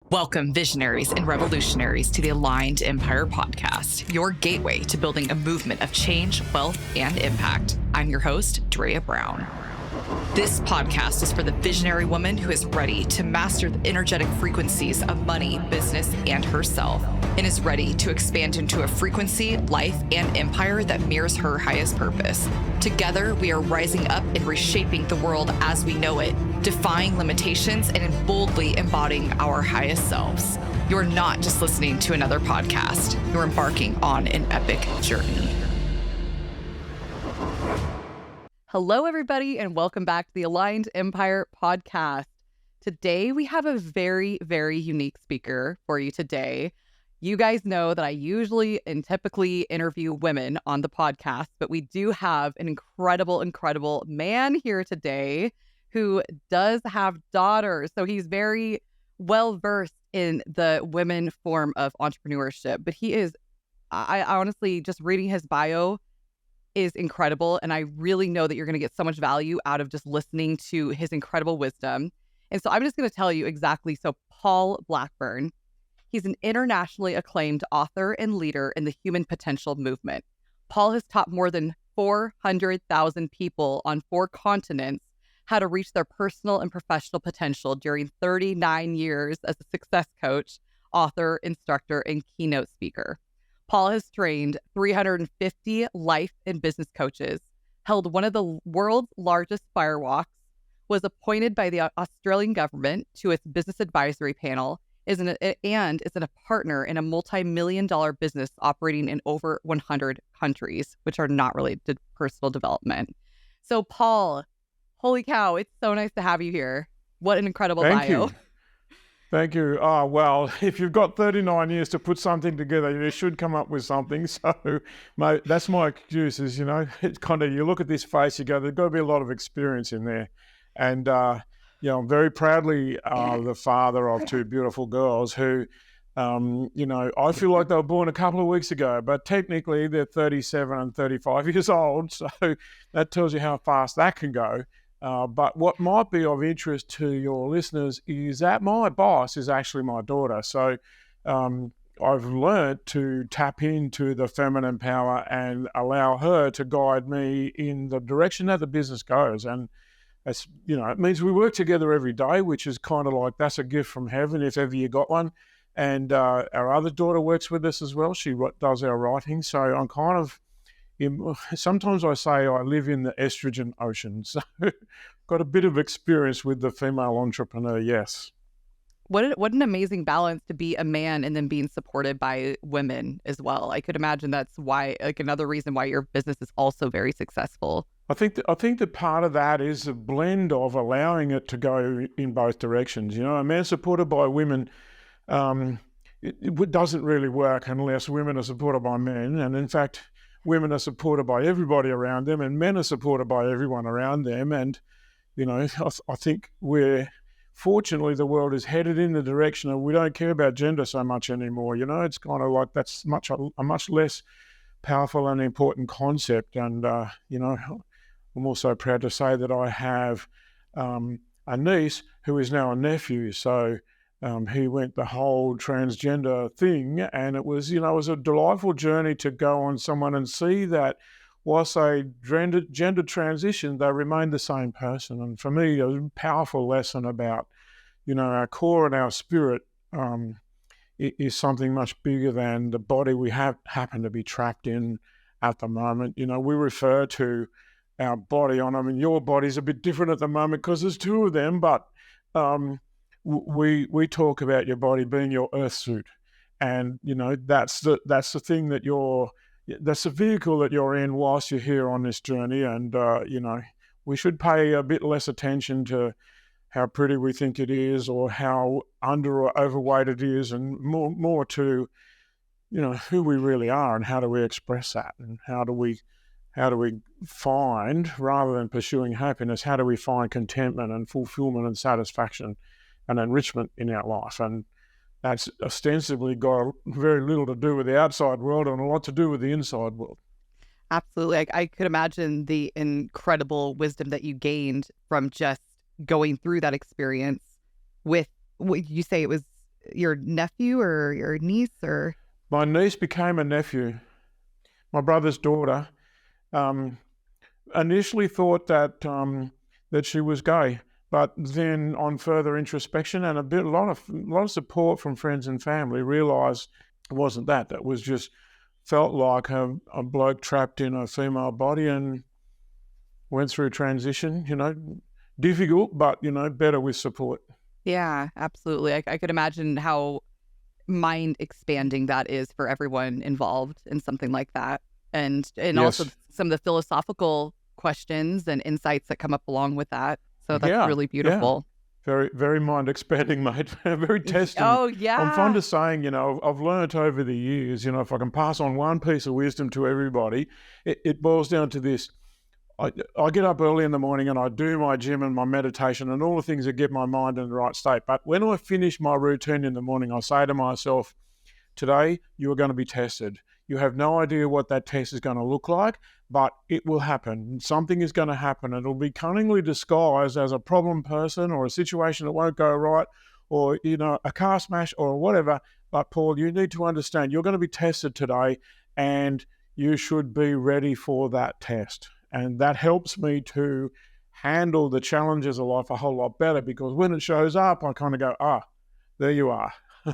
Welcome, visionaries and revolutionaries, to the Aligned Empire podcast, your gateway to building a movement of change, wealth, and impact. I'm your host, Drea Brown. This podcast is for the visionary woman who is ready to master the energetic frequencies of money, business, and herself, and is ready to expand into a frequency, life, and empire that mirrors her highest purpose. Together, we are rising up and reshaping the world as we know it, defying limitations and boldly embodying our highest selves. You're not just listening to another podcast. You're embarking on an epic journey. Hello, everybody, and welcome back to the Aligned Empire podcast. Today, we have a very, very unique speaker for you today. You guys know that I usually and typically interview women on the podcast, but we do have an incredible man here today who does have daughters. So he's very well versed in the women form of entrepreneurship. But he is, I honestly, just reading his bio is incredible. And I really know that you're going to get so much value out of just listening to his incredible wisdom. And so I'm just going to tell you exactly. So Paul Blackburn, he's an internationally acclaimed author and leader in the human potential movement. Paul has taught more than 400,000 people on 4 continents how to reach their personal and professional potential during 39 years as a success coach, author, instructor, and keynote speaker. Paul has trained 350 life and business coaches, held one of the world's largest firewalks, was appointed by the Australian government to its business advisory panel, is a partner in a multi-million-dollar business operating in over 100 countries, which are not related to personal development. So, Paul, holy cow, it's so nice to have you here. What an incredible bio. Thank you. Oh, well, if you've got 39 years to put something together, you should come up with something. So, mate, that's my excuse is, it's kind of, you look at this face, you go, there's got to be a lot of experience in there. And, I'm very proudly the father of 2 beautiful girls who, I feel like they were born a couple of weeks ago, but technically they're 37 and 35 years old. So that tells you how fast that can go. But what might be of interest to your listeners is that my boss is actually my daughter. So I've learned to tap into the feminine power and allow her to guide me in the direction that the business goes. And it's, it means we work together every day, which is kind of like, that's a gift from heaven if ever you got one. And our other daughter works with us as well. She does our writing. So I'm kind of, sometimes I say I live in the estrogen ocean. So got a bit of experience with the female entrepreneur, yes. What an amazing balance to be a man and then being supported by women as well. I could imagine that's why, another reason why your business is also very successful. I think that part of that is a blend of allowing it to go in both directions. A man supported by women, it doesn't really work unless women are supported by men. And in fact, women are supported by everybody around them, and men are supported by everyone around them. And, I think fortunately, the world is headed in the direction of we don't care about gender so much anymore. It's kind of like that's a much less powerful and important concept. And, I'm also proud to say that I have a niece who is now a nephew. So he went the whole transgender thing, and it was a delightful journey to go on someone and see that whilst they gender transition, they remain the same person. And for me, it was a powerful lesson about, our core and our spirit is something much bigger than the body we happen to be trapped in at the moment. We refer to our body your body's a bit different at the moment because there's 2 of them, but we talk about your body being your earth suit, and that's the thing that's the vehicle that you're in whilst you're here on this journey. And we should pay a bit less attention to how pretty we think it is or how under or overweight it is, and more to who we really are and how do we express that, and how do we find, rather than pursuing happiness, how do we find contentment and fulfillment and satisfaction and enrichment in our life? And that's ostensibly got very little to do with the outside world and a lot to do with the inside world. Absolutely. I could imagine the incredible wisdom that you gained from just going through that experience with, what you say, it was your nephew or your niece or? My niece became a nephew. My brother's daughter initially thought that she was gay, but then on further introspection and a lot of support from friends and family, realised it wasn't that. That was just felt like a bloke trapped in a female body and went through transition. Difficult, but better with support. Yeah, absolutely. I could imagine how mind expanding that is for everyone involved in something like that. And Yes. also some of the philosophical questions and insights that come up along with that. So that's Yeah, really beautiful. Very, very mind expanding, mate. Very testing. Oh, I'm yeah. fond of saying, I've learnt over the years, if I can pass on one piece of wisdom to everybody, it boils down to this. I get up early in the morning and I do my gym and my meditation and all the things that get my mind in the right state. But when I finish my routine in the morning, I say to myself, today you are going to be tested. You have no idea what that test is going to look like, but it will happen. Something is going to happen. It'll be cunningly disguised as a problem person or a situation that won't go right or, a car smash or whatever. But Paul, you need to understand you're going to be tested today and you should be ready for that test. And that helps me to handle the challenges of life a whole lot better, because when it shows up, I kind of go, there you are.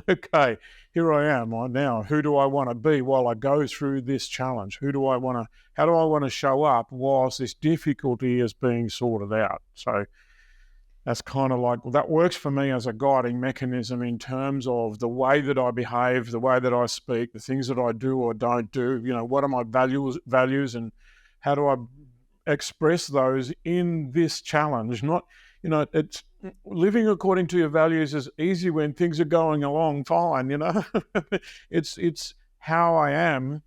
Okay, here I am. Now, who do I want to be while I go through this challenge? How do I want to show up whilst this difficulty is being sorted out? So that's kind of like, that works for me as a guiding mechanism in terms of the way that I behave, the way that I speak, the things that I do or don't do. What are my values and how do I express those in this challenge? Not, it's living according to your values is easy when things are going along fine, it's how I am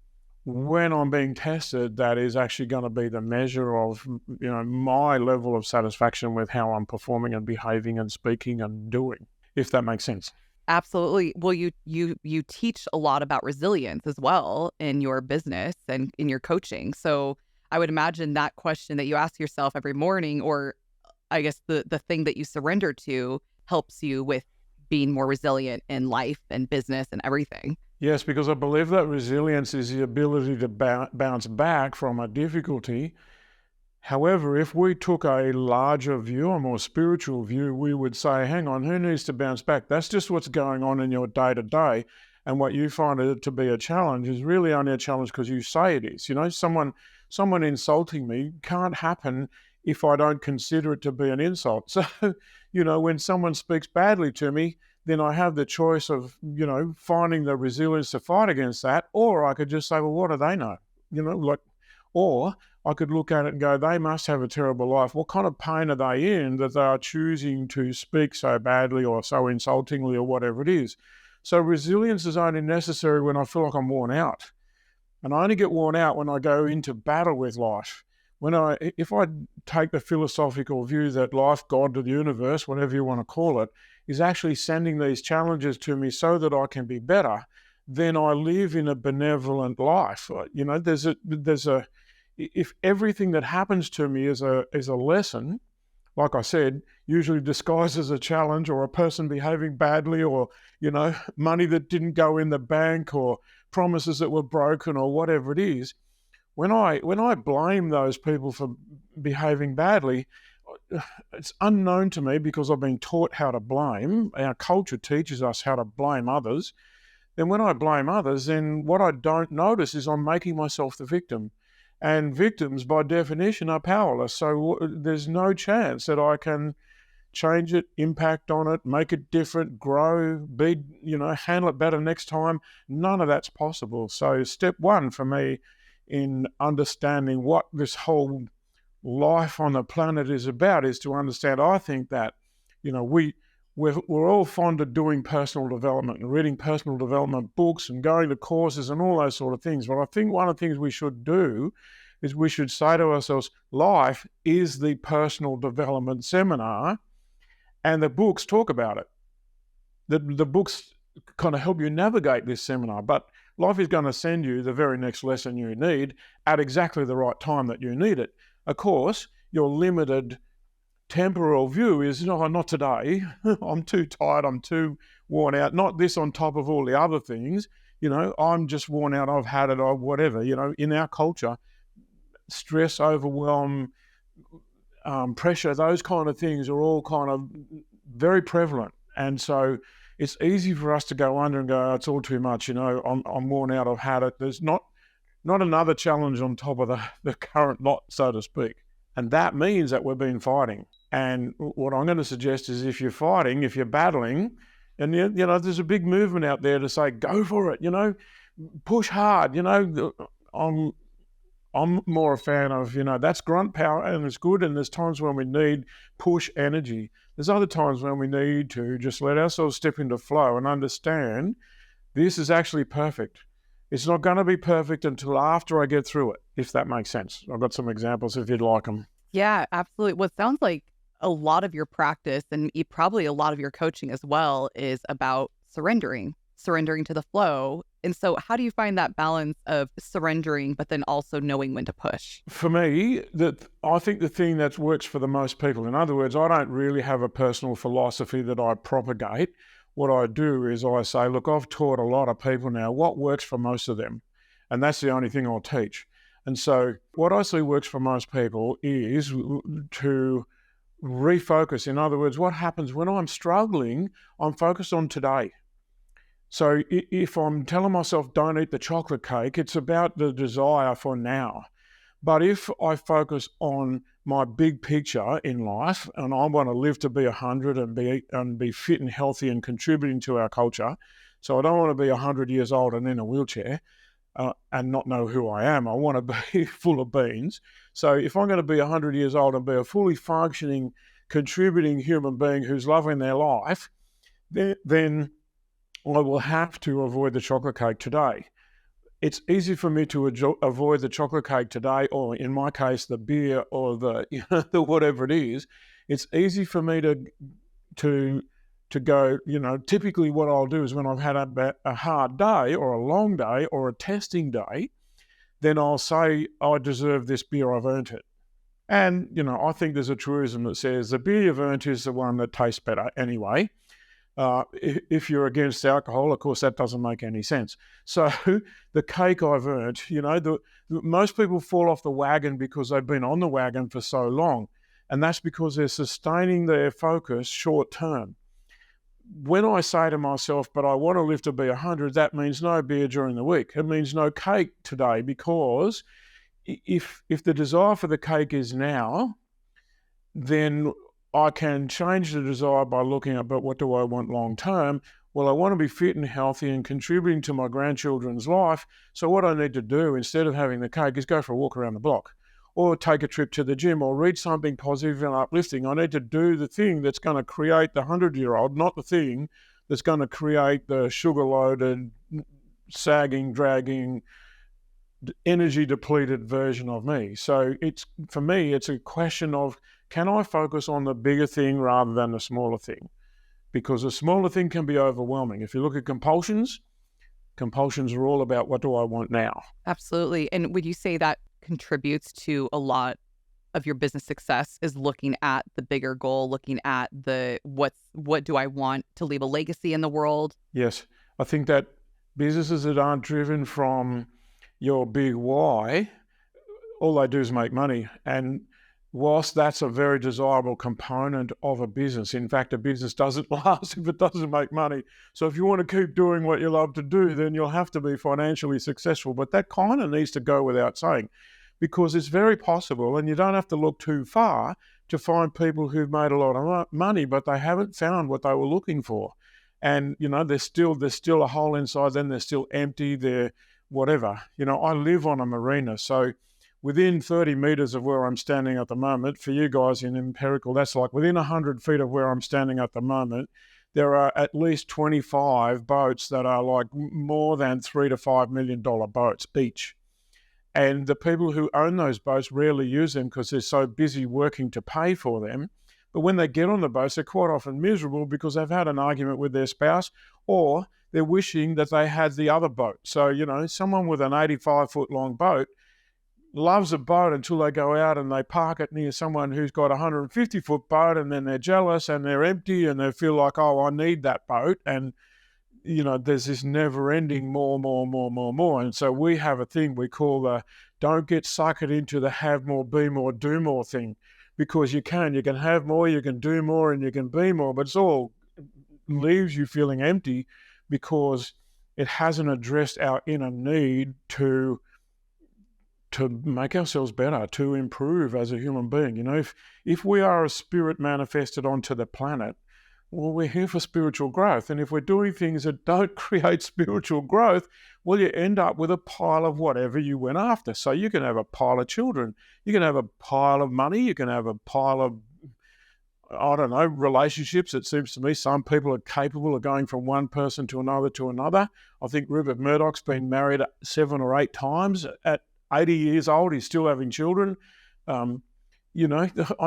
when I'm being tested that is actually going to be the measure of, my level of satisfaction with how I'm performing and behaving and speaking and doing, if that makes sense. Absolutely. Well, you teach a lot about resilience as well in your business and in your coaching. So I would imagine that question that you ask yourself every morning, or I guess the thing that you surrender to, helps you with being more resilient in life and business and everything. Yes, because I believe that resilience is the ability to bounce back from a difficulty. However, if we took a larger view, a more spiritual view, we would say, hang on, who needs to bounce back? That's just what's going on in your day-to-day. And what you find it to be a challenge is really only a challenge because you say it is. Someone insulting me can't happen if I don't consider it to be an insult. So, when someone speaks badly to me, then I have the choice of, finding the resilience to fight against that, or I could just say, well, what do they know? Or I could look at it and go, they must have a terrible life. What kind of pain are they in that they are choosing to speak so badly or so insultingly or whatever it is? So resilience is only necessary when I feel like I'm worn out. And I only get worn out when I go into battle with life. If I take the philosophical view that life, God, the universe, whatever you want to call it, is actually sending these challenges to me so that I can be better, then I live in a benevolent life. If everything that happens to me is a lesson, like I said, usually disguised as a challenge or a person behaving badly or, money that didn't go in the bank or promises that were broken or whatever it is, when I blame those people for behaving badly, it's unknown to me because I've been taught how to blame. Our culture teaches us how to blame others. Then when I blame others, then what I don't notice is I'm making myself the victim. And victims, by definition, are powerless. So there's no chance that I can change it, impact on it, make it different, grow, handle it better next time. None of that's possible. So step one for me in understanding what this whole life on the planet is about is to understand, I think that, we're all fond of doing personal development and reading personal development books and going to courses and all those sort of things. But I think one of the things we should do is we should say to ourselves, life is the personal development seminar, and the books talk about it. The books kind of help you navigate this seminar, but life is going to send you the very next lesson you need at exactly the right time that you need it. Of course, you're limited temporal view is, no, not today. I'm too tired. I'm too worn out. Not this on top of all the other things. I'm just worn out. I've had it. I've whatever. In our culture, stress, overwhelm, pressure, those kind of things are all kind of very prevalent. And so it's easy for us to go under and go, oh, it's all too much. I'm worn out. I've had it. There's not another challenge on top of the current lot, so to speak. And that means that we've been fighting. And what I'm going to suggest is, if you're fighting, if you're battling, and there's a big movement out there to say, go for it, push hard. I'm more a fan of, that's grunt power and it's good. And there's times when we need push energy. There's other times when we need to just let ourselves step into flow and understand this is actually perfect. It's not going to be perfect until after I get through it, if that makes sense. I've got some examples if you'd like them. Yeah, absolutely. Well, it sounds like a lot of your practice and probably a lot of your coaching as well is about surrendering to the flow. And so how do you find that balance of surrendering, but then also knowing when to push? For me, I think the thing that works for the most people, in other words, I don't really have a personal philosophy that I propagate. What I do is I say, look, I've taught a lot of people now what works for most of them. And that's the only thing I'll teach. And so what I see works for most people is to refocus. In other words, what happens when I'm struggling, I'm focused on today. So if I'm telling myself don't eat the chocolate cake, it's about the desire for now. But if I focus on my big picture in life, and I want to live to be 100 and be fit and healthy and contributing to our culture, so I don't want to be 100 years old and in a wheelchair and not know who I am. I want to be full of beans. So if I'm going to be 100 years old and be a fully functioning, contributing human being who's loving their life, then I will have to avoid the chocolate cake today. It's easy for me to avoid the chocolate cake today, or in my case, the beer or the whatever it is. It's easy for me to go, typically what I'll do is when I've had a hard day or a long day or a testing day, then I'll say, I deserve this beer, I've earned it. And, I think there's a truism that says the beer you've earned is the one that tastes better anyway. If you're against alcohol, of course, that doesn't make any sense. So the cake I've earned, most people fall off the wagon because they've been on the wagon for so long. And that's because they're sustaining their focus short term. When I say to myself, but I want to live to be 100, that means no beer during the week. It means no cake today, because if the desire for the cake is now, then I can change the desire by looking at, but what do I want long term? Well, I want to be fit and healthy and contributing to my grandchildren's life. So what I need to do instead of having the cake is go for a walk around the block, or take a trip to the gym, or read something positive and uplifting. I need to do the thing that's going to create the 100-year-old, not the thing that's going to create the sugar-loaded, sagging, dragging, energy-depleted version of me. So for me, it's a question of, can I focus on the bigger thing rather than the smaller thing? Because the smaller thing can be overwhelming. If you look at compulsions are all about, what do I want now? Absolutely. And would you say that contributes to a lot of your business success, is looking at the bigger goal, looking at what do I want to leave a legacy in the world? Yes. I think that businesses that aren't driven from your big why, all they do is make money. And whilst that's a very desirable component of a business, in fact, a business doesn't last if it doesn't make money. So if you want to keep doing what you love to do, then you'll have to be financially successful. But that kind of needs to go without saying, because it's very possible, and you don't have to look too far to find people who've made a lot of money, but they haven't found what they were looking for. And, there's still a hole inside them. They're still empty. They're whatever. I live on a marina, so within 30 meters of where I'm standing at the moment, for you guys in empirical, that's like within 100 feet of where I'm standing at the moment, there are at least 25 boats that are like more than $3 to $5 million boats each. And the people who own those boats rarely use them because they're so busy working to pay for them. But when they get on the boats, they're quite often miserable because they've had an argument with their spouse, or they're wishing that they had the other boat. So, someone with an 85-foot long boat, loves a boat until they go out and they park it near someone who's got a 150-foot boat, and then they're jealous and they're empty and they feel like, oh, I need that boat. And, there's this never-ending more. And so we have a thing we call the don't get suckered into the have more, be more, do more thing, because you can have more, you can do more, and you can be more, but it's all leaves you feeling empty because it hasn't addressed our inner need to make ourselves better, to improve as a human being. If we are a spirit manifested onto the planet, well, we're here for spiritual growth. And if we're doing things that don't create spiritual growth, well, you end up with a pile of whatever you went after. So you can have a pile of children, you can have a pile of money, you can have a pile of, I don't know, relationships. It seems to me some people are capable of going from one person to another to another. I think Rupert Murdoch's been married 7 or 8 times. At 80 years old, he's still having children. I'm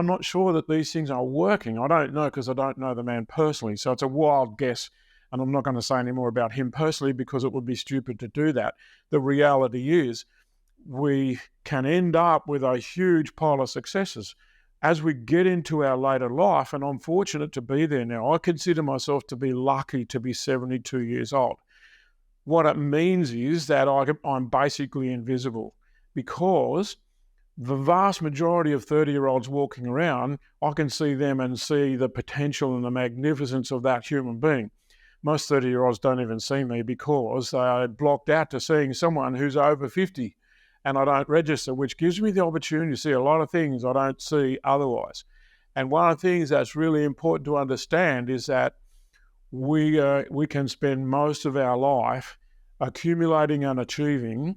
not sure that these things are working. I don't know, because I don't know the man personally. So it's a wild guess. And I'm not going to say any more about him personally because it would be stupid to do that. The reality is we can end up with a huge pile of successes as we get into our later life. And I'm fortunate to be there now. I consider myself to be lucky to be 72 years old. What it means is that I'm basically invisible, because the vast majority of 30-year-olds walking around, I can see them and see the potential and the magnificence of that human being. Most 30-year-olds don't even see me because they are blocked out to seeing someone who's over 50, and I don't register, which gives me the opportunity to see a lot of things I don't see otherwise. And one of the things that's really important to understand is that we can spend most of our life accumulating and achieving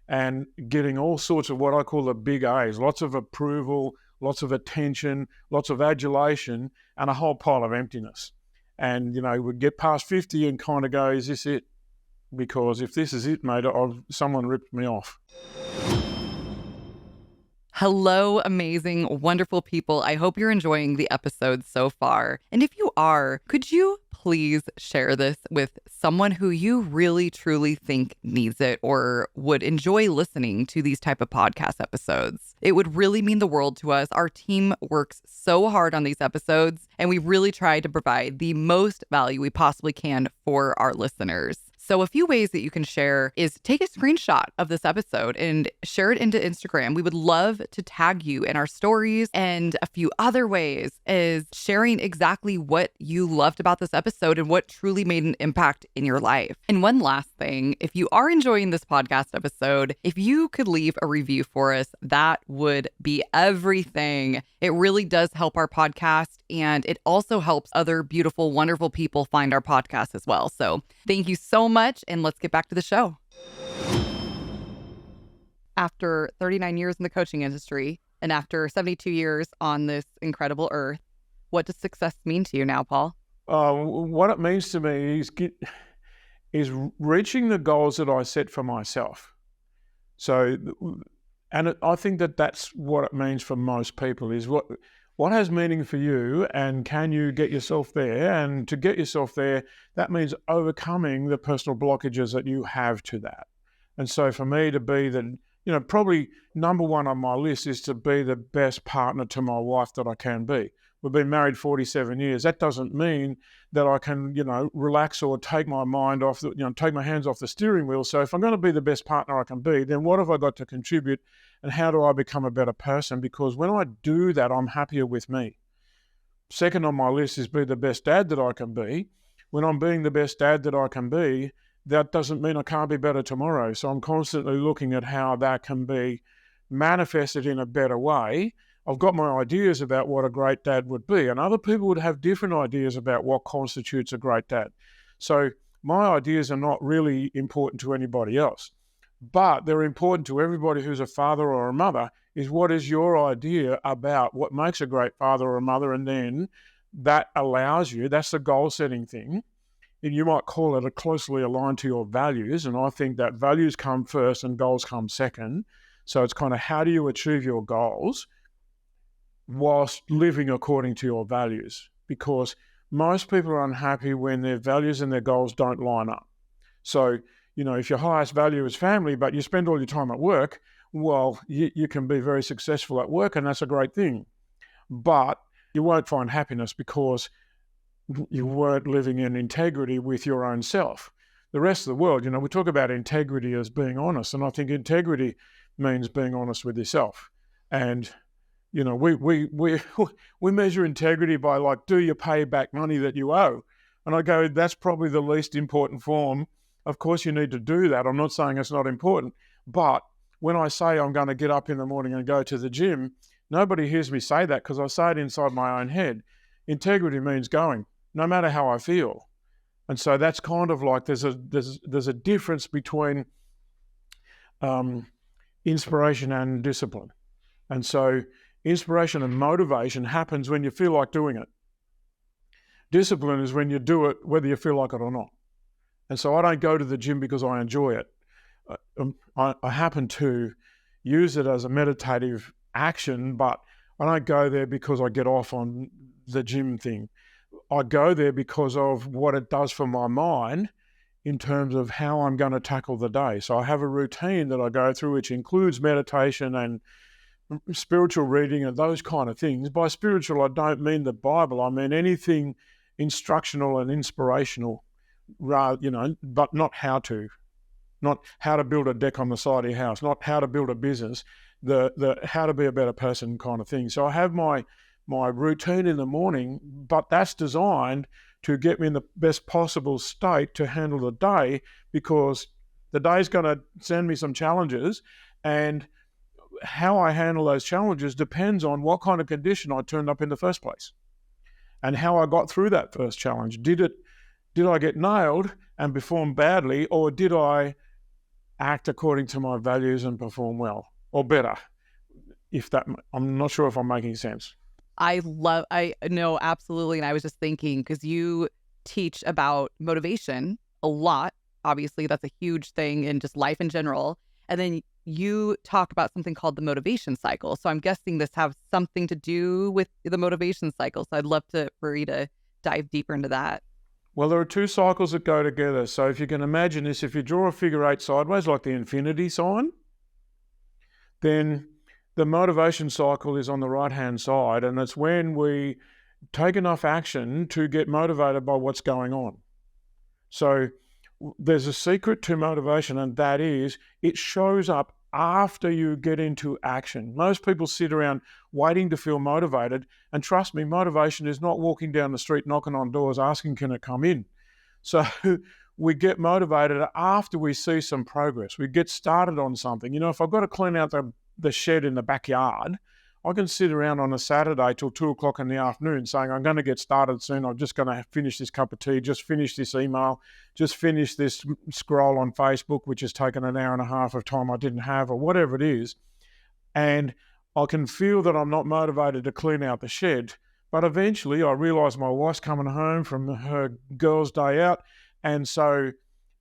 and getting all sorts of what I call the big A's, lots of approval, lots of attention, lots of adulation, and a whole pile of emptiness. And, we get past 50 and kind of go, is this it? Because if this is it, mate, someone ripped me off. Hello, amazing, wonderful people. I hope you're enjoying the episode so far. And if you are, could you please share this with someone who you really, truly think needs it or would enjoy listening to these type of podcast episodes? It would really mean the world to us. Our team works so hard on these episodes, and we really try to provide the most value we possibly can for our listeners. So a few ways that you can share is take a screenshot of this episode and share it into Instagram. We would love to tag you in our stories. And a few other ways is sharing exactly what you loved about this episode and what truly made an impact in your life. And one last thing, if you are enjoying this podcast episode, if you could leave a review for us, that would be everything. It really does help our podcast, and it also helps other beautiful, wonderful people find our podcast as well. So thank you so much, and let's get back to the show. After 39 years in the coaching industry and after 72 years on this incredible earth, what does success mean to you now, Paul? What it means to me is reaching the goals that I set for myself. I think that's what it means for most people, is what has meaning for you, and can you get yourself there? And to get yourself there, that means overcoming the personal blockages that you have to that. And so for me to be probably number one on my list is to be the best partner to my wife that I can be. We've been married 47 years. That doesn't mean that I can, relax or take my mind off, take my hands off the steering wheel. So if I'm going to be the best partner I can be, then what have I got to contribute, and how do I become a better person? Because when I do that, I'm happier with me. Second on my list is be the best dad that I can be. When I'm being the best dad that I can be, that doesn't mean I can't be better tomorrow. So I'm constantly looking at how that can be manifested in a better way. I've got my ideas about what a great dad would be, and other people would have different ideas about what constitutes a great dad. So my ideas are not really important to anybody else, but they're important to everybody who's a father or a mother. Is what is your idea about what makes a great father or a mother? And then that allows you, that's the goal setting thing. And you might call it a closely aligned to your values. And I think that values come first and goals come second. So it's kind of, how do you achieve your goals whilst living according to your values? Because most people are unhappy when their values and their goals don't line up. So, if your highest value is family, but you spend all your time at work, well, you can be very successful at work, and that's a great thing. But you won't find happiness because you weren't living in integrity with your own self. The rest of the world, we talk about integrity as being honest, and I think integrity means being honest with yourself. And we we measure integrity by, like, do you pay back money that you owe? And I go, that's probably the least important form. Of course, you need to do that. I'm not saying it's not important, but when I say I'm going to get up in the morning and go to the gym, nobody hears me say that because I say it inside my own head. Integrity means going, no matter how I feel. And so that's kind of like there's a difference between inspiration and discipline. And so inspiration and motivation happens when you feel like doing it. Discipline is when you do it whether you feel like it or not. And so I don't go to the gym because I enjoy it. I happen to use it as a meditative action, but I don't go there because I get off on the gym thing. I go there because of what it does for my mind in terms of how I'm going to tackle the day. So I have a routine that I go through, which includes meditation and spiritual reading and those kind of things. By spiritual, I don't mean the Bible. I mean anything instructional and inspirational, rather, but not how to build a deck on the side of your house, not how to build a business, the how to be a better person kind of thing. So I have my routine in the morning, but that's designed to get me in the best possible state to handle the day, because the day's going to send me some challenges, and how I handle those challenges depends on what kind of condition I turned up in the first place and how I got through that first challenge. Did I get nailed and perform badly, or did I act according to my values and perform well or better? I'm not sure if I'm making sense. I know, absolutely. And I was just thinking, because you teach about motivation a lot. Obviously, that's a huge thing in just life in general. And then you talk about something called the motivation cycle. So I'm guessing this has something to do with the motivation cycle. So I'd love for you to dive deeper into that. Well, there are two cycles that go together. So if you can imagine this, if you draw a figure 8 sideways, like the infinity sign, then the motivation cycle is on the right-hand side, and it's when we take enough action to get motivated by what's going on. So there's a secret to motivation, and that is it shows up after you get into action. Most people sit around waiting to feel motivated, and trust me, motivation is not walking down the street, knocking on doors, asking, can it come in? So we get motivated after we see some progress. We get started on something. If I've got to clean out the shed in the backyard, I can sit around on a Saturday till 2:00 in the afternoon saying, I'm going to get started soon. I'm just going to finish this cup of tea, just finish this email, just finish this scroll on Facebook, which has taken an hour and a half of time I didn't have, or whatever it is. And I can feel that I'm not motivated to clean out the shed. But eventually I realize my wife's coming home from her girls' day out. And so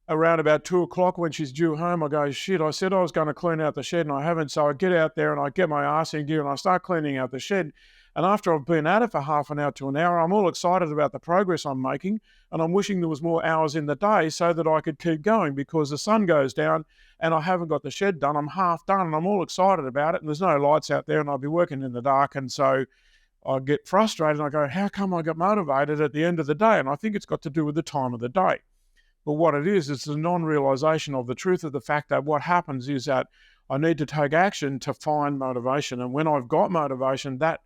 around about 2:00 when she's due home, I go, shit, I said I was going to clean out the shed and I haven't. So I get out there and I get my arse in gear and I start cleaning out the shed. And after I've been at it for half an hour to an hour, I'm all excited about the progress I'm making. And I'm wishing there was more hours in the day so that I could keep going, because the sun goes down and I haven't got the shed done. I'm half done and I'm all excited about it. And there's no lights out there and I'll be working in the dark. And so I get frustrated and I go, how come I got motivated at the end of the day? And I think it's got to do with the time of the day. But what it is, it's a non-realization of the truth of the fact that what happens is that I need to take action to find motivation. And when I've got motivation, that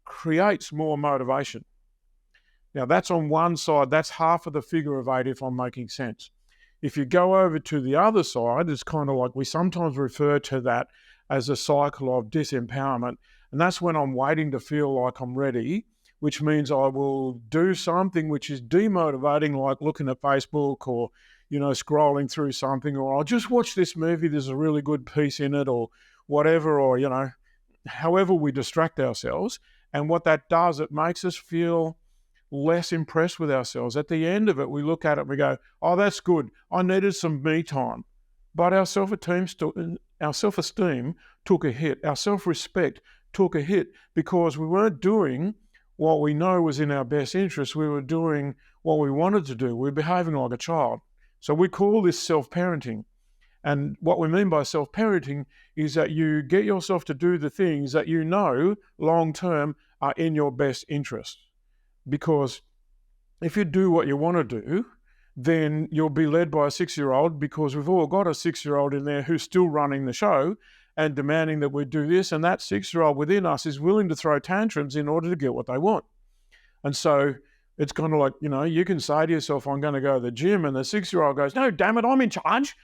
creates more motivation. Now, that's on one side. That's half of the figure of 8, if I'm making sense. If you go over to the other side, it's kind of like we sometimes refer to that as a cycle of disempowerment. And that's when I'm waiting to feel like I'm ready, which means I will do something which is demotivating, like looking at Facebook or, scrolling through something, or I'll just watch this movie, there's a really good piece in it, or whatever, or, however we distract ourselves. And what that does, it makes us feel less impressed with ourselves. At the end of it, we look at it and we go, oh, that's good. I needed some me time. But our self-esteem took a hit. Our self-respect took a hit because we weren't doing what we know was in our best interest. We were doing what we wanted to do. We were behaving like a child. So we call this self-parenting. And what we mean by self-parenting is that you get yourself to do the things that you know long-term are in your best interest. Because if you do what you want to do, then you'll be led by a 6-year-old, because we've all got a 6-year-old in there who's still running the show and demanding that we do this. And that 6-year-old within us is willing to throw tantrums in order to get what they want. And so it's kind of like, you can say to yourself, I'm going to go to the gym. And the 6-year-old goes, no, damn it, I'm in charge.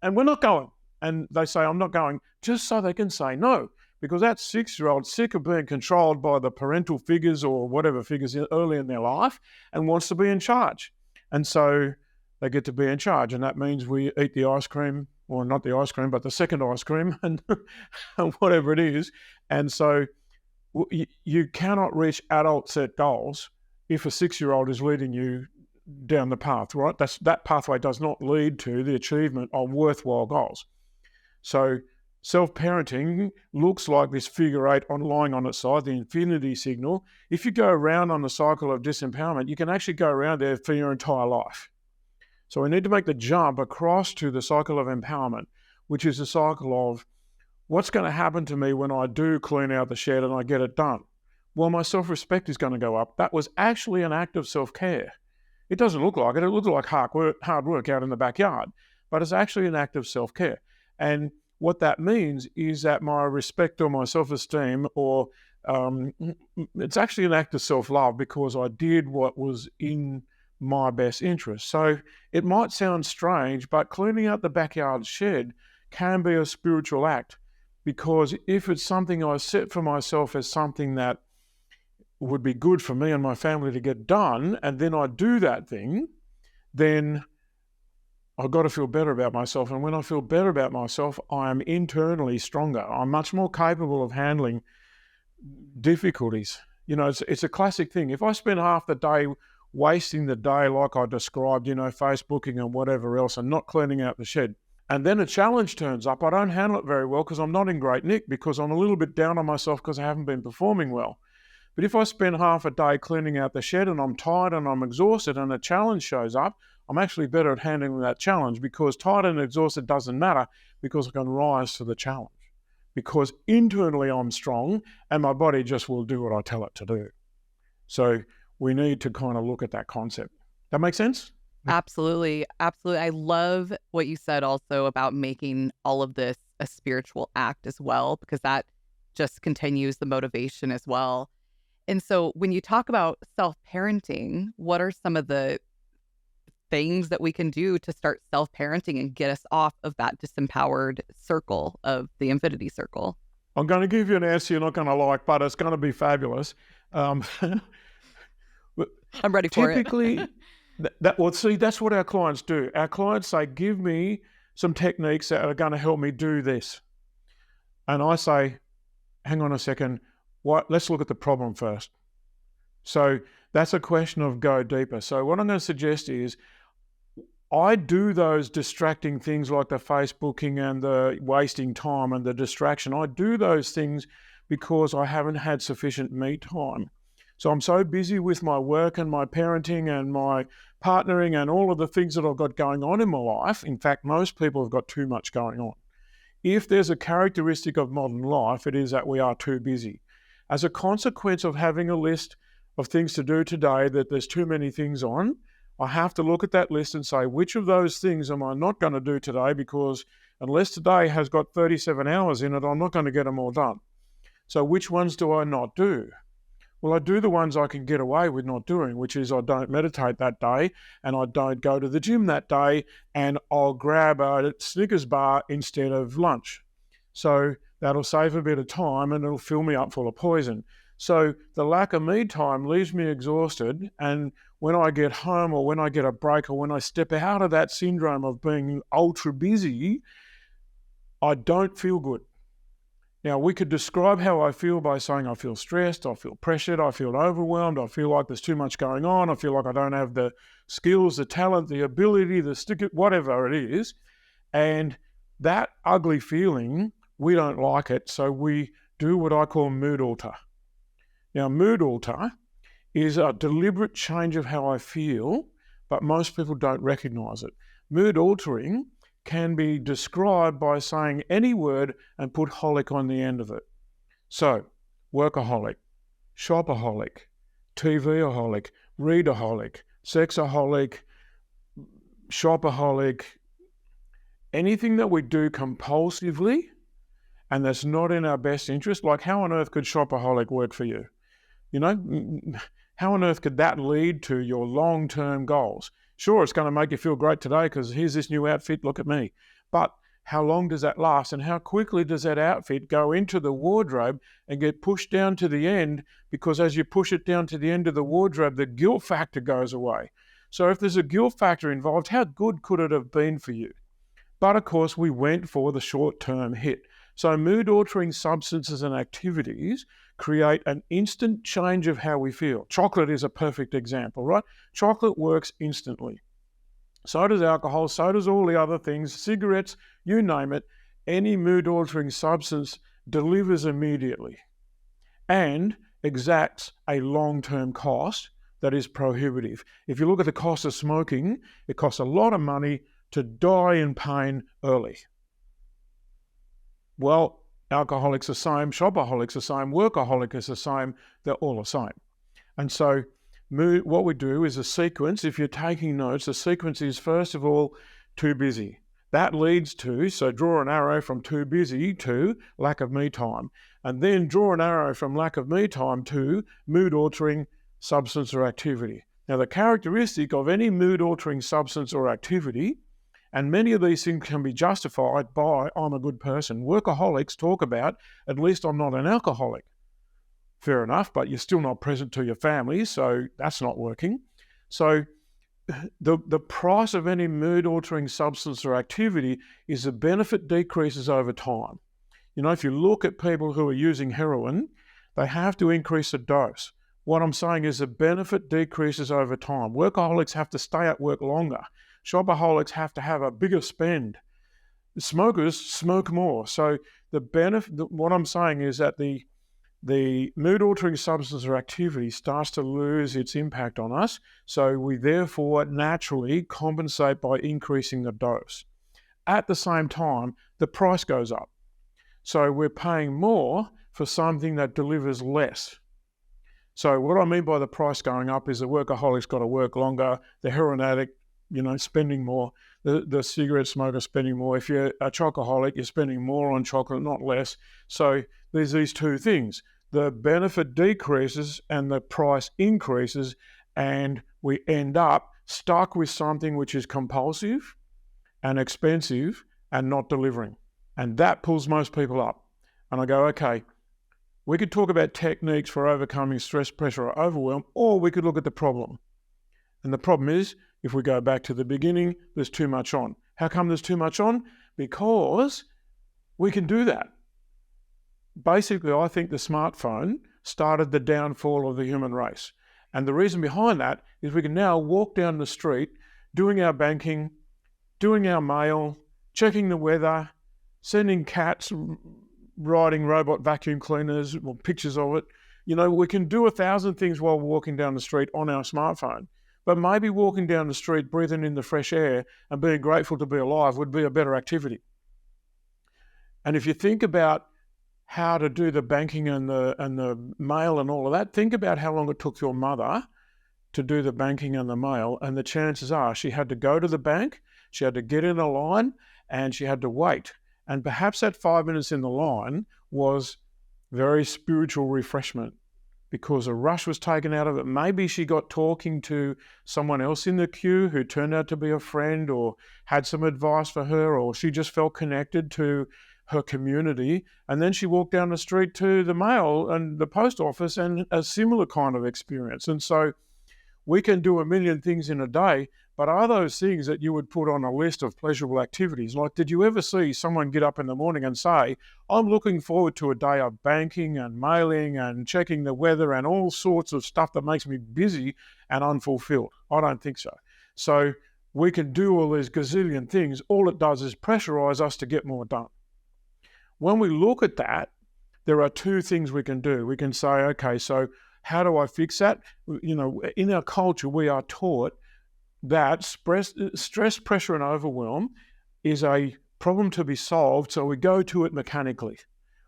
And we're not going. And they say, I'm not going, just so they can say no. Because that 6-year-old sick of being controlled by the parental figures or whatever figures early in their life and wants to be in charge. And so they get to be in charge. And that means we eat the ice cream, or not the ice cream, but the second ice cream and whatever it is. And so you cannot reach adult set goals if a 6-year-old is leading you down the path, right? That pathway does not lead to the achievement of worthwhile goals. So self-parenting looks like this figure 8 lying on its side, the infinity signal. If you go around on the cycle of disempowerment, you can actually go around there for your entire life. So we need to make the jump across to the cycle of empowerment, which is the cycle of what's going to happen to me when I do clean out the shed and I get it done. Well, my self-respect is going to go up. That was actually an act of self-care. It doesn't look like it. It looks like hard work out in the backyard, but it's actually an act of self-care. And what that means is that my respect or my self-esteem, or it's actually an act of self-love, because I did what was in my best interest. So it might sound strange, but cleaning out the backyard shed can be a spiritual act, because if it's something I set for myself as something that would be good for me and my family to get done, and then I do that thing, then I've got to feel better about myself. And when I feel better about myself, I am internally stronger. I'm much more capable of handling difficulties. It's a classic thing. If I spend half the day wasting the day like I described, Facebooking and whatever else, and not cleaning out the shed, and then a challenge turns up, I don't handle it very well because I'm not in great nick, because I'm a little bit down on myself because I haven't been performing well. But if I spend half a day cleaning out the shed and I'm tired and I'm exhausted and a challenge shows up, I'm actually better at handling that challenge, because tired and exhausted doesn't matter, because I can rise to the challenge. Because internally I'm strong and my body just will do what I tell it to do. So we need to kind of look at that concept. That make sense? Absolutely. Absolutely. I love what you said also about making all of this a spiritual act as well, because that just continues the motivation as well. And so when you talk about self-parenting, what are some of the things that we can do to start self-parenting and get us off of that disempowered circle of the infinity circle? I'm going to give you an answer you're not going to like, but it's going to be fabulous. I'm ready for typically, that's what our clients do. Our clients say, give me some techniques that are going to help me do this. And I say, hang on a second, let's look at the problem first. So that's a question of go deeper. So what I'm going to suggest is, I do those distracting things like the Facebooking and the wasting time and the distraction. I do those things because I haven't had sufficient me time. So I'm so busy with my work and my parenting and my partnering and all of the things that I've got going on in my life. In fact, most people have got too much going on. If there's a characteristic of modern life, it is that we are too busy. As a consequence of having a list of things to do today that there's too many things on, I have to look at that list and say, which of those things am I not going to do today? Because unless today has got 37 hours in it, I'm not going to get them all done. So which ones do I not do? Well, I do the ones I can get away with not doing, which is I don't meditate that day and I don't go to the gym that day, and I'll grab a Snickers bar instead of lunch. So that'll save a bit of time and it'll fill me up full of poison. So the lack of me time leaves me exhausted, and when I get home or when I get a break or when I step out of that syndrome of being ultra busy, I don't feel good. Now, we could describe how I feel by saying I feel stressed, I feel pressured, I feel overwhelmed, I feel like there's too much going on, I feel like I don't have the skills, the talent, the ability, the stick, whatever it is. And that ugly feeling, we don't like it, so we do what I call mood alter. Now, mood alter is a deliberate change of how I feel, but most people don't recognize it. Mood altering can be described by saying any word and put holic on the end of it. So, workaholic, shopaholic, TVaholic, readaholic, sexaholic, shopaholic, anything that we do compulsively and that's not in our best interest. Like, how on earth could shopaholic work for you? You know, how on earth could that lead to your long-term goals? Sure, it's going to make you feel great today because here's this new outfit, look at me. But how long does that last, and how quickly does that outfit go into the wardrobe and get pushed down to the end? Because as you push it down to the end of the wardrobe, the guilt factor goes away. So if there's a guilt factor involved, how good could it have been for you? But of course, we went for the short-term hit. So mood-altering substances and activities create an instant change of how we feel. Chocolate is a perfect example, right? Chocolate works instantly. So does alcohol, so does all the other things, cigarettes, you name it. Any mood-altering substance delivers immediately and exacts a long-term cost that is prohibitive. If you look at the cost of smoking, it costs a lot of money to die in pain early. Well, alcoholics are the same, shopaholics are the same, workaholic is the same, they're all the same. And so what we do is a sequence. If you're taking notes, the sequence is, first of all, too busy. That leads to, so draw an arrow from too busy to lack of me time. And then draw an arrow from lack of me time to mood-altering substance or activity. Now, the characteristic of any mood-altering substance or activity, and many of these things can be justified by, I'm a good person. Workaholics talk about, at least I'm not an alcoholic. Fair enough, but you're still not present to your family, so that's not working. So the price of any mood-altering substance or activity is the benefit decreases over time. You know, if you look at people who are using heroin, they have to increase the dose. What I'm saying is the benefit decreases over time. Workaholics have to stay at work longer. Shopaholics have to have a bigger spend. Smokers smoke more. So the benefit, what I'm saying is that the mood-altering substance or activity starts to lose its impact on us, so we therefore naturally compensate by increasing the dose. At the same time, the price goes up. So we're paying more for something that delivers less. So what I mean by the price going up is the workaholic's got to work longer, the heroin addict, spending more, the cigarette smoker spending more. If you're a chocoholic, you're spending more on chocolate, not less. So there's these two things. The benefit decreases and the price increases, and we end up stuck with something which is compulsive and expensive and not delivering. And that pulls most people up. And I go, okay, we could talk about techniques for overcoming stress, pressure, or overwhelm, or we could look at the problem. And the problem is, if we go back to the beginning, there's too much on. How come there's too much on? Because we can do that. Basically, I think the smartphone started the downfall of the human race. And the reason behind that is we can now walk down the street doing our banking, doing our mail, checking the weather, sending cats, riding robot vacuum cleaners, or pictures of it. We can do 1,000 things while walking down the street on our smartphone. But maybe walking down the street, breathing in the fresh air and being grateful to be alive would be a better activity. And if you think about how to do the banking and the mail and all of that, think about how long it took your mother to do the banking and the mail, and the chances are she had to go to the bank, she had to get in a line, and she had to wait. And perhaps that 5 minutes in the line was very spiritual refreshment because a rush was taken out of it. Maybe she got talking to someone else in the queue who turned out to be a friend or had some advice for her, or she just felt connected to her community. And then she walked down the street to the mail and the post office and a similar kind of experience. And so we can do a million things in a day, but are those things that you would put on a list of pleasurable activities? Like, did you ever see someone get up in the morning and say, I'm looking forward to a day of banking and mailing and checking the weather and all sorts of stuff that makes me busy and unfulfilled? I don't think so. So we can do all these gazillion things. All it does is pressurize us to get more done. When we look at that, there are two things we can do. We can say, okay, so how do I fix that? In our culture, we are taught that stress, pressure, and overwhelm is a problem to be solved, so we go to it mechanically.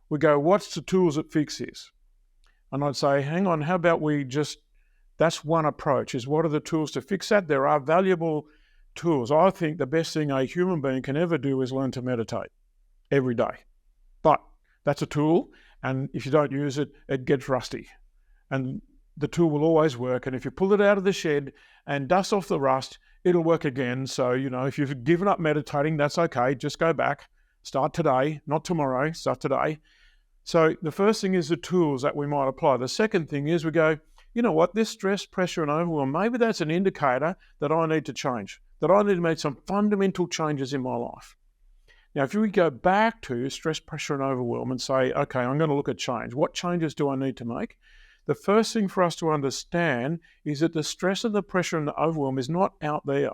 We go, what's the tools that fix this? And I'd say, hang on, how about that's one approach, is what are the tools to fix that? There are valuable tools. I think the best thing a human being can ever do is learn to meditate every day. But that's a tool, and if you don't use it, it gets rusty. And the tool will always work, and if you pull it out of the shed and dust off the rust, it'll work again. So, if you've given up meditating, that's okay. Just go back. Start today, not tomorrow. Start today. So the first thing is the tools that we might apply. The second thing is we go, you know what, this stress, pressure, and overwhelm, maybe that's an indicator that I need to change, that I need to make some fundamental changes in my life. Now, if we go back to stress, pressure, and overwhelm and say, okay, I'm going to look at change. What changes do I need to make? The first thing for us to understand is that the stress and the pressure and the overwhelm is not out there.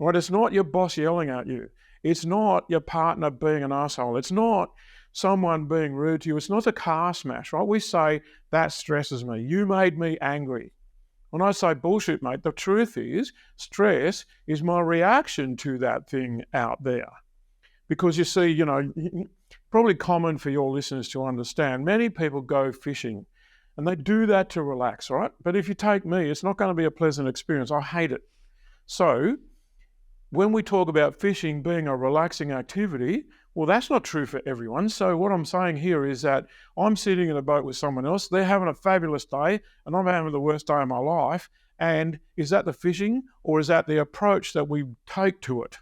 Right? It's not your boss yelling at you. It's not your partner being an asshole. It's not someone being rude to you. It's not the car smash, right? We say, that stresses me. You made me angry. When I say bullshit, mate, the truth is stress is my reaction to that thing out there. Because you see, probably common for your listeners to understand, many people go fishing and they do that to relax, right? But if you take me, it's not going to be a pleasant experience. I hate it. So when we talk about fishing being a relaxing activity, well, that's not true for everyone. So what I'm saying here is that I'm sitting in a boat with someone else. They're having a fabulous day and I'm having the worst day of my life. And is that the fishing or is that the approach that we take to it?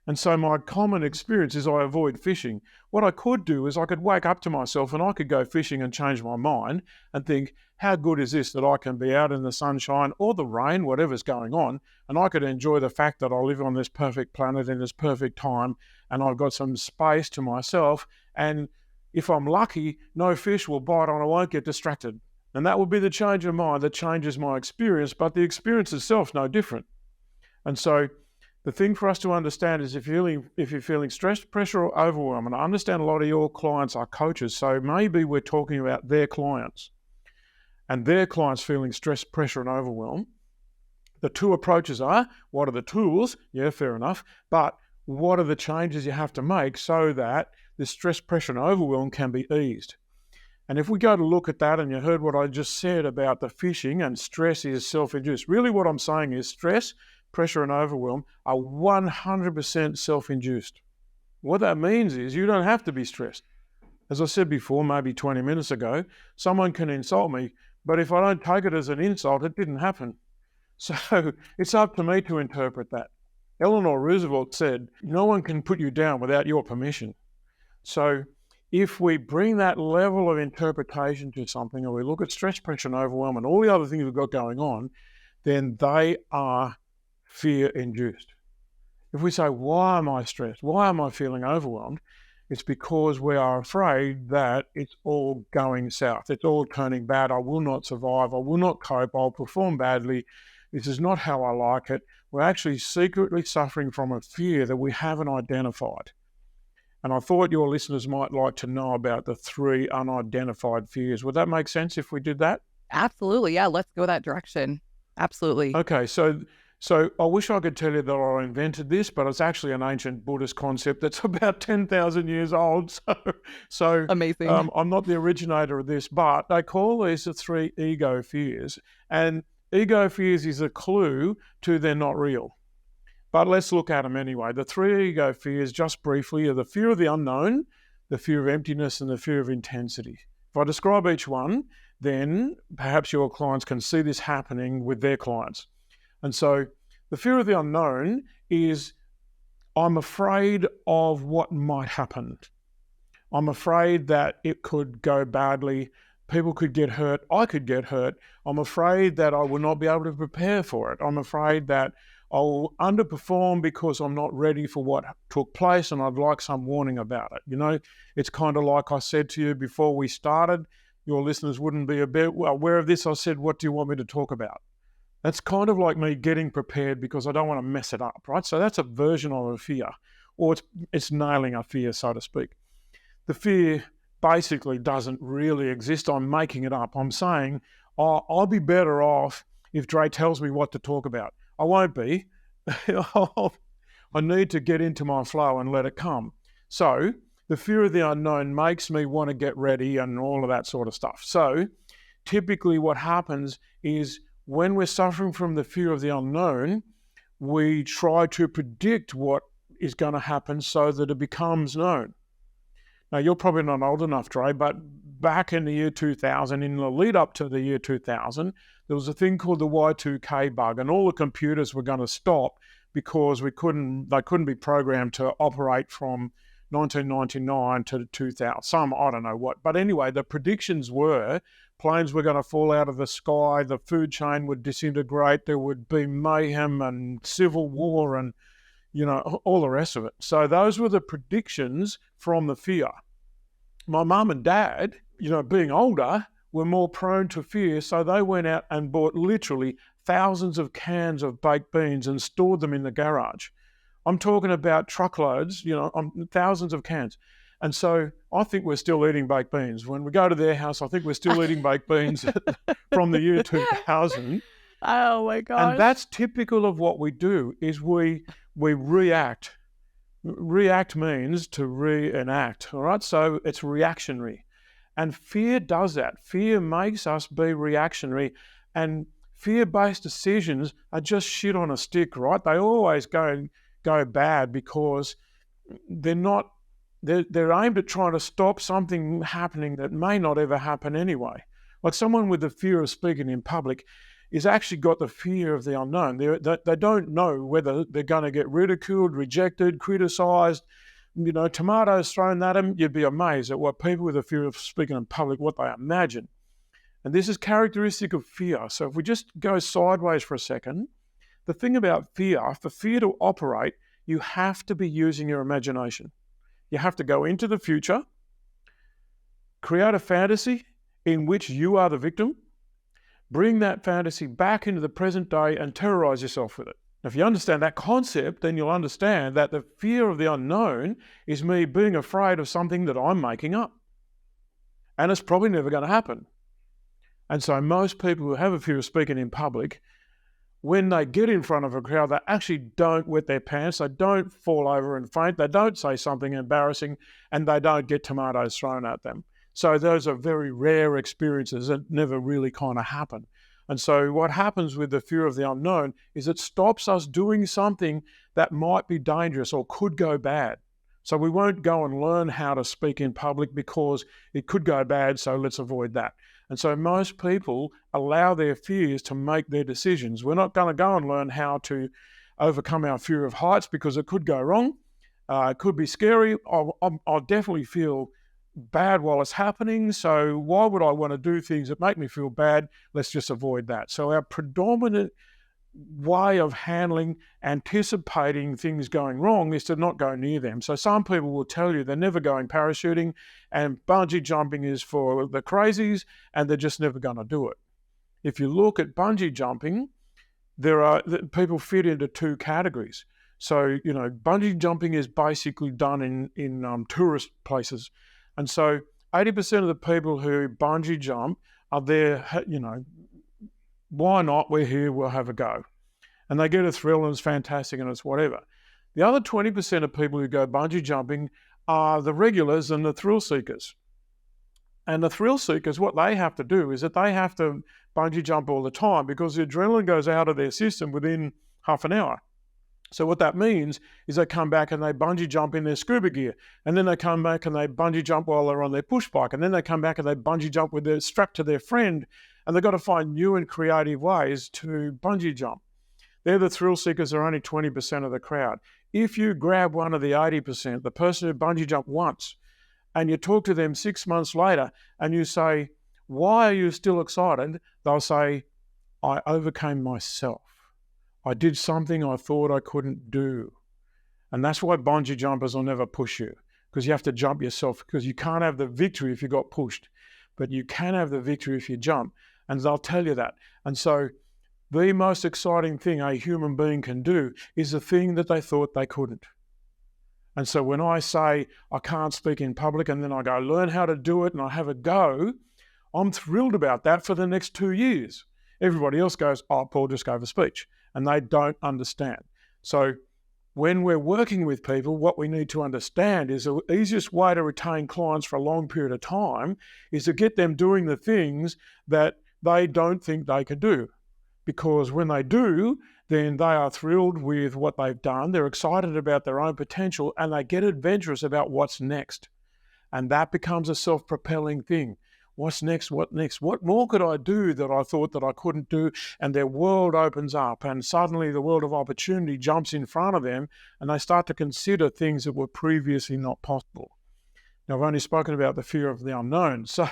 And so my common experience is I avoid fishing. What I could do is I could wake up to myself and I could go fishing and change my mind and think, how good is this that I can be out in the sunshine or the rain, whatever's going on, and I could enjoy the fact that I live on this perfect planet in this perfect time and I've got some space to myself, and if I'm lucky, no fish will bite and I won't get distracted. And that would be the change of mind that changes my experience, but the experience itself is no different. And so the thing for us to understand is if you're feeling stress, pressure, or overwhelm, and I understand a lot of your clients are coaches, so maybe we're talking about their clients and their clients feeling stress, pressure, and overwhelm. The two approaches are, what are the tools? Yeah, fair enough. But what are the changes you have to make so that this stress, pressure, and overwhelm can be eased? And if we go to look at that, and you heard what I just said about the fishing and stress is self-induced, really what I'm saying is stress, pressure, and overwhelm are 100% self-induced. What that means is you don't have to be stressed. As I said before, maybe 20 minutes ago, someone can insult me, but if I don't take it as an insult, it didn't happen. So it's up to me to interpret that. Eleanor Roosevelt said, no one can put you down without your permission. So if we bring that level of interpretation to something, or we look at stress, pressure, and overwhelm and all the other things we've got going on, then they are fear-induced. If we say, why am I stressed? Why am I feeling overwhelmed? It's because we are afraid that it's all going south. It's all turning bad. I will not survive. I will not cope. I'll perform badly. This is not how I like it. We're actually secretly suffering from a fear that we haven't identified. And I thought your listeners might like to know about the 3 unidentified fears. Would that make sense if we did that? Absolutely. Yeah, let's go that direction. Absolutely. Okay, so I wish I could tell you that I invented this, but it's actually an ancient Buddhist concept that's about 10,000 years old. So Amazing. I'm not the originator of this, but they call these the 3 ego fears. And ego fears is a clue to they're not real. But let's look at them anyway. The 3 ego fears, just briefly, are the fear of the unknown, the fear of emptiness, and the fear of intensity. If I describe each one, then perhaps your clients can see this happening with their clients. And so the fear of the unknown is, I'm afraid of what might happen. I'm afraid that it could go badly. People could get hurt. I could get hurt. I'm afraid that I will not be able to prepare for it. I'm afraid that I'll underperform because I'm not ready for what took place and I'd like some warning about it. It's kind of like I said to you before we started, your listeners wouldn't be a bit aware of this. I said, what do you want me to talk about? That's kind of like me getting prepared because I don't want to mess it up, right? So that's a version of a fear, or it's nailing a fear, so to speak. The fear basically doesn't really exist. I'm making it up. I'm saying, I'll be better off if Dre tells me what to talk about. I won't be. I need to get into my flow and let it come. So the fear of the unknown makes me want to get ready and all of that sort of stuff. So typically what happens is when we're suffering from the fear of the unknown, we try to predict what is going to happen so that it becomes known. Now, you're probably not old enough, Dre, but back in the year 2000, in the lead up to the year 2000, there was a thing called the Y2K bug, and all the computers were going to stop because they couldn't be programmed to operate from 1999 to 2000. I don't know what. But anyway, the predictions were planes were going to fall out of the sky, the food chain would disintegrate, there would be mayhem and civil war and, all the rest of it. So those were the predictions from the fear. My mum and dad, being older, were more prone to fear, so they went out and bought literally thousands of cans of baked beans and stored them in the garage. I'm talking about truckloads, thousands of cans. And so I think we're still eating baked beans. When we go to their house, I think we're still eating baked beans from the year 2000. Oh my gosh. And that's typical of what we do, is we react. React means to reenact, all right? So it's reactionary. And fear does that. Fear makes us be reactionary. And fear-based decisions are just shit on a stick, right? They always go bad because they're aimed at trying to stop something happening that may not ever happen anyway. Like someone with the fear of speaking in public is actually got the fear of the unknown. They don't know whether they're going to get ridiculed, rejected, criticised, tomatoes thrown at them. You'd be amazed at what people with a fear of speaking in public, what they imagine. And this is characteristic of fear. So if we just go sideways for a second, the thing about fear, for fear to operate, you have to be using your imagination. You have to go into the future, create a fantasy in which you are the victim, bring that fantasy back into the present day and terrorize yourself with it. If you understand that concept, then you'll understand that the fear of the unknown is me being afraid of something that I'm making up. And it's probably never going to happen. And so most people who have a fear of speaking in public, when they get in front of a crowd, they actually don't wet their pants, they don't fall over and faint, they don't say something embarrassing, and they don't get tomatoes thrown at them. So those are very rare experiences that never really kind of happen. And so what happens with the fear of the unknown is it stops us doing something that might be dangerous or could go bad. So we won't go and learn how to speak in public because it could go bad, so let's avoid that. And so most people allow their fears to make their decisions. We're not going to go and learn how to overcome our fear of heights because it could go wrong. It could be scary. I'll definitely feel bad while it's happening. So why would I want to do things that make me feel bad? Let's just avoid that. So our predominant way of handling, anticipating things going wrong is to not go near them. So some people will tell you they're never going parachuting and bungee jumping is for the crazies and they're just never going to do it. If you look at bungee jumping, people fit into two categories. So, bungee jumping is basically done in tourist places. And so 80% of the people who bungee jump are there, why not? We're here, we'll have a go. And they get a thrill and it's fantastic and it's whatever. The other 20% of people who go bungee jumping are the regulars and the thrill seekers. And the thrill seekers, what they have to do is that they have to bungee jump all the time because the adrenaline goes out of their system within half an hour. So what that means is they come back and they bungee jump in their scuba gear. And then they come back and they bungee jump while they're on their push bike. And then they come back and they bungee jump with their strapped to their friend. And they've got to find new and creative ways to bungee jump. They're the thrill seekers are only 20% of the crowd. If you grab one of the 80%, the person who bungee jumped once, and you talk to them 6 months later and you say, why are you still excited? They'll say, I overcame myself. I did something I thought I couldn't do. And that's why bungee jumpers will never push you, because you have to jump yourself, because you can't have the victory if you got pushed, but you can have the victory if you jump. And they'll tell you that. And so the most exciting thing a human being can do is the thing that they thought they couldn't. And so when I say I can't speak in public and then I go learn how to do it and I have a go, I'm thrilled about that for the next 2 years. Everybody else goes, oh, Paul just gave a speech. And they don't understand. So when we're working with people, what we need to understand is the easiest way to retain clients for a long period of time is to get them doing the things that they don't think they can do. Because when they do, then they are thrilled with what they've done, they're excited about their own potential, and they get adventurous about what's next. And that becomes a self-propelling thing. What's next? What next? What more could I do that I thought that I couldn't do? And their world opens up, and suddenly the world of opportunity jumps in front of them, and they start to consider things that were previously not possible. Now, I've only spoken about the fear of the unknown. So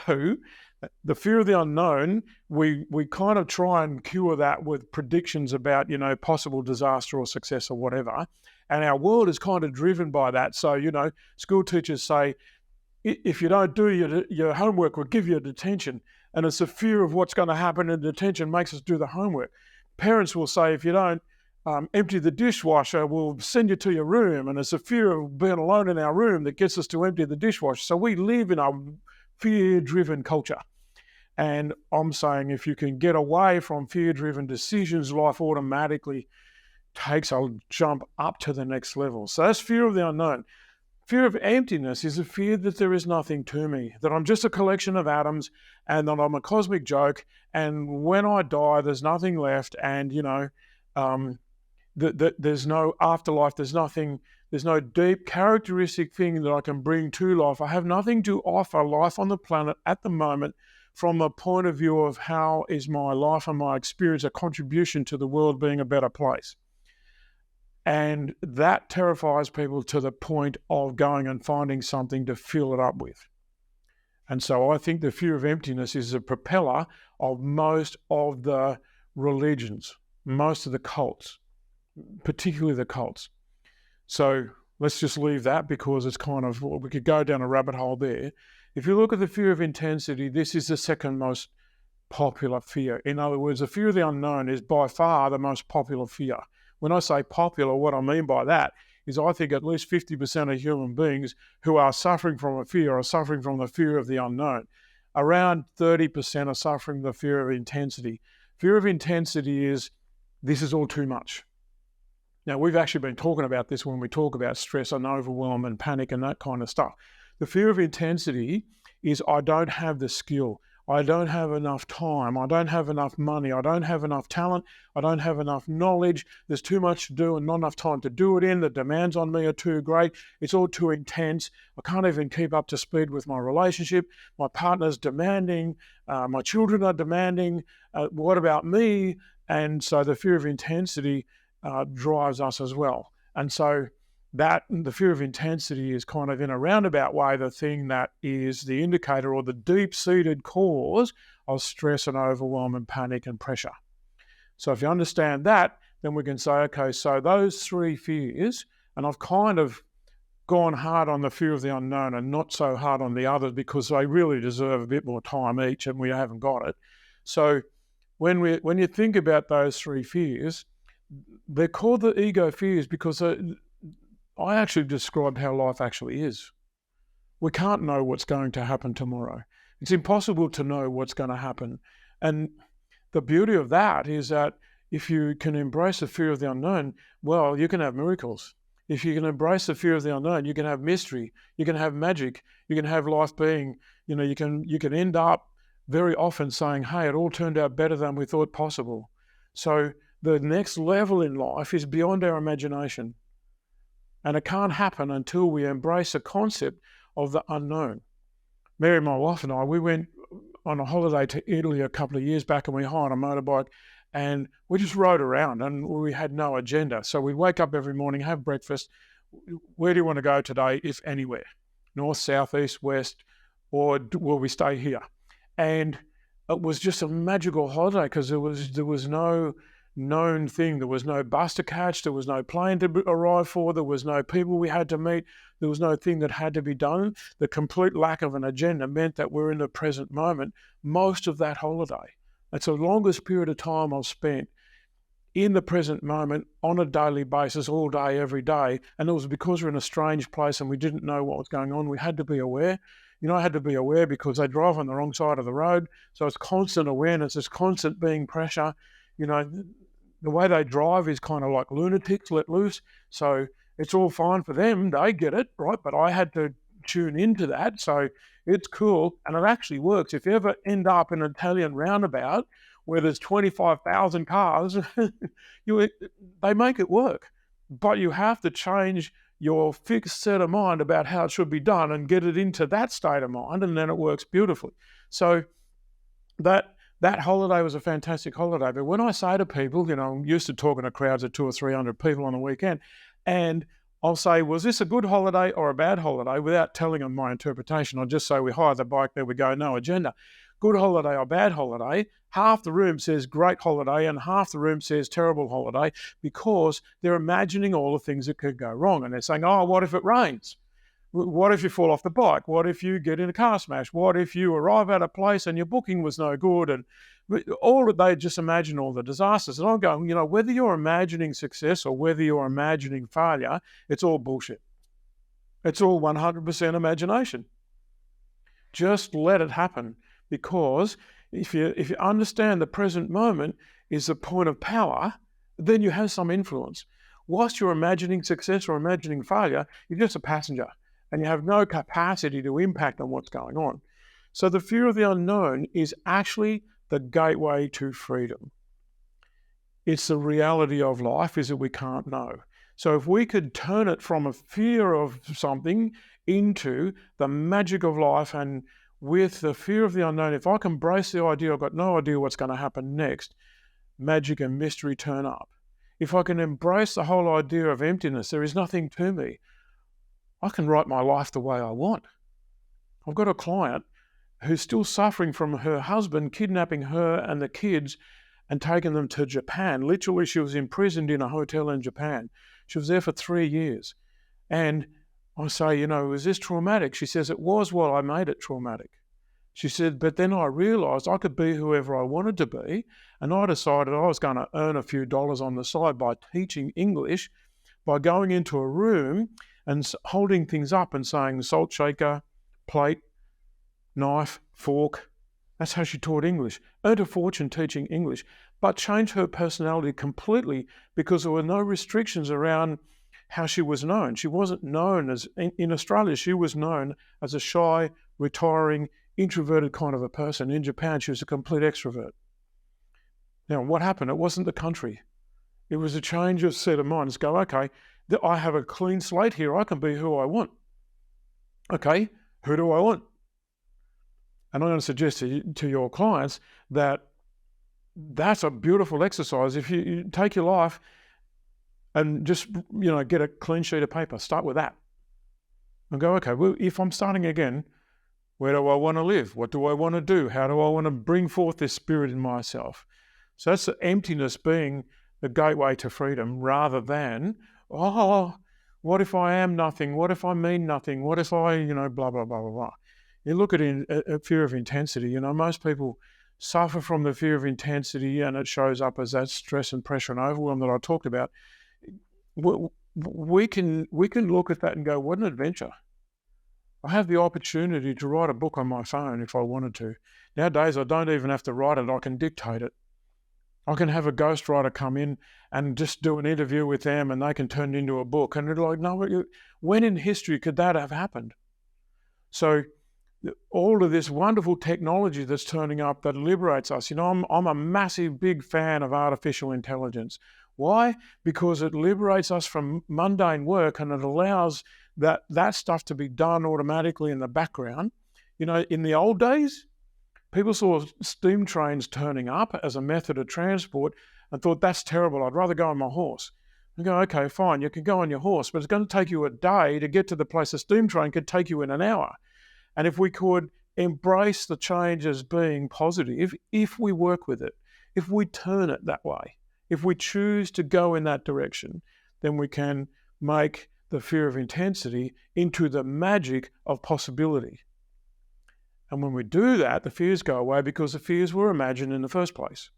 the fear of the unknown, we kind of try and cure that with predictions about, possible disaster or success or whatever. And our world is kind of driven by that. So, school teachers say, if you don't do your homework, we'll give you a detention. And it's the fear of what's going to happen in detention makes us do the homework. Parents will say, if you don't empty the dishwasher, we'll send you to your room. And it's the fear of being alone in our room that gets us to empty the dishwasher. So we live in a fear-driven culture. And I'm saying if you can get away from fear-driven decisions, life automatically takes a jump up to the next level. So that's fear of the unknown. Fear of emptiness is a fear that there is nothing to me, that I'm just a collection of atoms and that I'm a cosmic joke. And when I die, there's nothing left. And, there's no afterlife. There's no deep characteristic thing that I can bring to life. I have nothing to offer life on the planet at the moment from a point of view of how is my life and my experience a contribution to the world being a better place. And that terrifies people to the point of going and finding something to fill it up with. And so I think the fear of emptiness is a propeller of most of the religions, most of the cults, particularly the cults. So let's just leave that because it's kind of, we could go down a rabbit hole there. If you look at the fear of intensity, this is the second most popular fear. In other words, the fear of the unknown is by far the most popular fear. When I say popular, what I mean by that is I think at least 50% of human beings who are suffering from a fear are suffering from the fear of the unknown. Around 30% are suffering the fear of intensity. Fear of intensity is, this is all too much. Now, we've actually been talking about this when we talk about stress and overwhelm and panic and that kind of stuff. The fear of intensity is I don't have the skill. I don't have enough time. I don't have enough money. I don't have enough talent. I don't have enough knowledge. There's too much to do and not enough time to do it in. The demands on me are too great. It's all too intense. I can't even keep up to speed with my relationship. My partner's demanding. My children are demanding. What about me? And so the fear of intensity drives us as well. And so that the fear of intensity is kind of in a roundabout way the thing that is the indicator or the deep-seated cause of stress and overwhelm and panic and pressure. So if you understand that, then we can say, okay, so those three fears, and I've kind of gone hard on the fear of the unknown and not so hard on the others because they really deserve a bit more time each and we haven't got it. So when you think about those three fears, they're called the ego fears because I actually described how life actually is. We can't know what's going to happen tomorrow. It's impossible to know what's going to happen. And the beauty of that is that if you can embrace the fear of the unknown, well, you can have miracles. If you can embrace the fear of the unknown, you can have mystery, you can have magic, you can have life being, you can end up very often saying, hey, it all turned out better than we thought possible. So the next level in life is beyond our imagination. And it can't happen until we embrace the concept of the unknown. Mary, my wife, and I, we went on a holiday to Italy a couple of years back and we hired a motorbike and we just rode around and we had no agenda. So we'd wake up every morning, have breakfast. Where do you want to go today, if anywhere? North, south, east, west, or will we stay here? And it was just a magical holiday because there was no known thing. There was no bus to catch. There was no plane to arrive for. There was no people we had to meet. There was no thing that had to be done. The complete lack of an agenda meant that we're in the present moment most of that holiday. It's the longest period of time I've spent in the present moment on a daily basis, all day, every day. And it was because we're in a strange place and we didn't know what was going on. We had to be aware. I had to be aware because they drive on the wrong side of the road. So it's constant awareness. It's constant being pressure. the way they drive is kind of like lunatics let loose. So it's all fine for them. They get it, right? But I had to tune into that. So it's cool. And it actually works. If you ever end up in an Italian roundabout where there's 25,000 cars, they make it work. But you have to change your fixed set of mind about how it should be done and get it into that state of mind, and then it works beautifully. So that holiday was a fantastic holiday. But when I say to people, I'm used to talking to crowds of 200 or 300 people on a weekend, and I'll say, was this a good holiday or a bad holiday, without telling them my interpretation. I'll just say, we hired the bike, there we go, no agenda. Good holiday or bad holiday, half the room says great holiday and half the room says terrible holiday, because they're imagining all the things that could go wrong. And they're saying, oh, what if it rains? What if you fall off the bike? What if you get in a car smash? What if you arrive at a place and your booking was no good? And they just imagine all the disasters. And I'm going, whether you're imagining success or whether you're imagining failure, it's all bullshit. It's all 100% imagination. Just let it happen, because if you understand the present moment is the point of power, then you have some influence. Whilst you're imagining success or imagining failure, you're just a passenger and you have no capacity to impact on what's going on. So the fear of the unknown is actually the gateway to freedom. It's the reality of life, is that we can't know. So if we could turn it from a fear of something into the magic of life, and with the fear of the unknown, if I can embrace the idea I've got no idea what's going to happen next, magic and mystery turn up. If I can embrace the whole idea of emptiness, there is nothing to me, I can write my life the way I want. I've got a client who's still suffering from her husband kidnapping her and the kids and taking them to Japan. Literally, she was imprisoned in a hotel in Japan. She was there for 3 years. And I say, is this traumatic? She says, it was while I made it traumatic. She said, but then I realised I could be whoever I wanted to be, and I decided I was going to earn a few dollars on the side by teaching English, by going into a room and holding things up and saying salt shaker, plate, knife, fork. That's how she taught English. Earned a fortune teaching English, but changed her personality completely because there were no restrictions around how she was known. She wasn't known as, in Australia, she was known as a shy, retiring, introverted kind of a person. In Japan, she was a complete extrovert. Now, what happened? It wasn't the country. It was a change of set of mind. Just go, okay, I have a clean slate here. I can be who I want. Okay, who do I want? And I'm going to suggest to your clients that that's a beautiful exercise. If you take your life and just, get a clean sheet of paper, start with that. And go, okay, well, if I'm starting again, where do I want to live? What do I want to do? How do I want to bring forth this spirit in myself? So that's the emptiness being the gateway to freedom, rather than, what if I am nothing? What if I mean nothing? What if I, blah, blah, blah, blah, blah. You look at fear of intensity, most people suffer from the fear of intensity, and it shows up as that stress and pressure and overwhelm that I talked about. We can look at that and go, what an adventure. I have the opportunity to write a book on my phone if I wanted to. Nowadays, I don't even have to write it. I can dictate it. I can have a ghostwriter come in and just do an interview with them, and they can turn it into a book. And they're like, no, when in history could that have happened? So all of this wonderful technology that's turning up that liberates us. I'm a massive, big fan of artificial intelligence. Why? Because it liberates us from mundane work, and it allows that stuff to be done automatically in the background. In the old days, people saw steam trains turning up as a method of transport and thought, that's terrible, I'd rather go on my horse. And go, okay, fine, you can go on your horse, but it's going to take you a day to get to the place a steam train could take you in an hour. And if we could embrace the change as being positive, if we work with it, if we turn it that way, if we choose to go in that direction, then we can make the fear of intensity into the magic of possibility. And when we do that, the fears go away, because the fears were imagined in the first place.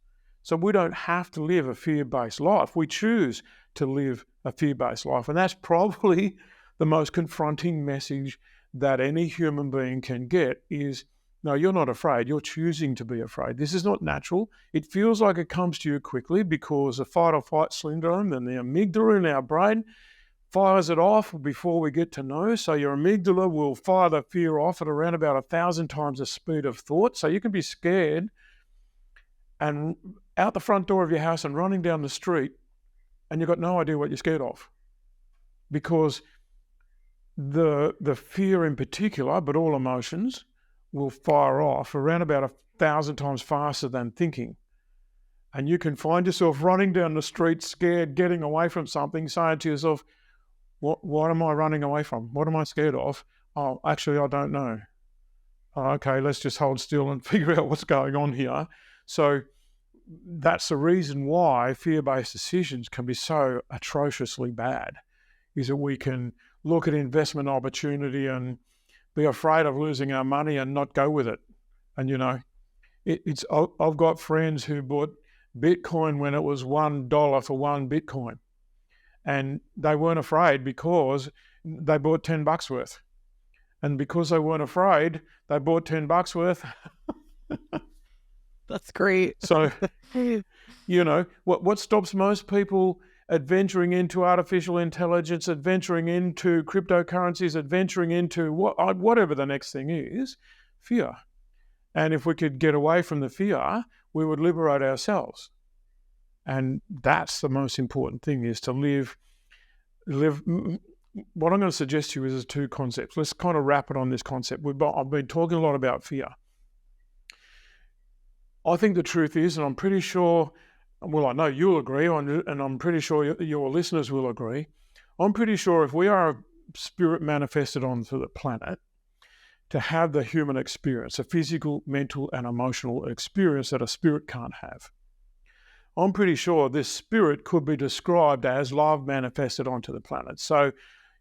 So we don't have to live a fear-based life. We choose to live a fear-based life. And that's probably the most confronting message that any human being can get, is No, you're not afraid. You're choosing to be afraid. This is not natural. It feels like it comes to you quickly because the fight or flight syndrome and the amygdala in our brain fires it off before we get to know. So your amygdala will fire the fear off at around about 1,000 times the speed of thought. So you can be scared and out the front door of your house and running down the street, and you've got no idea what you're scared of. Because the fear in particular, but all emotions, will fire off around about 1,000 times faster than thinking. And you can find yourself running down the street scared, getting away from something, saying to yourself, what am I running away from? What am I scared of? Oh, actually, I don't know. Oh, okay, let's just hold still and figure out what's going on here. So that's the reason why fear-based decisions can be so atrociously bad, is that we can look at investment opportunity and be afraid of losing our money and not go with it. And, I've got friends who bought Bitcoin when it was $1 for one Bitcoin. And they weren't afraid because they bought $10 worth. And because they weren't afraid, they bought $10 worth. That's great. So, what stops most people adventuring into artificial intelligence, adventuring into cryptocurrencies, adventuring into whatever the next thing is? Fear. And if we could get away from the fear, we would liberate ourselves. And that's the most important thing, is to live. What I'm going to suggest to you is two concepts. Let's kind of wrap it on this concept. I've been talking a lot about fear. I think the truth is, and I'm pretty sure, well, I know you'll agree, and I'm pretty sure your listeners will agree, I'm pretty sure if we are a spirit manifested onto the planet, to have the human experience, a physical, mental, and emotional experience that a spirit can't have, I'm pretty sure this spirit could be described as love manifested onto the planet. So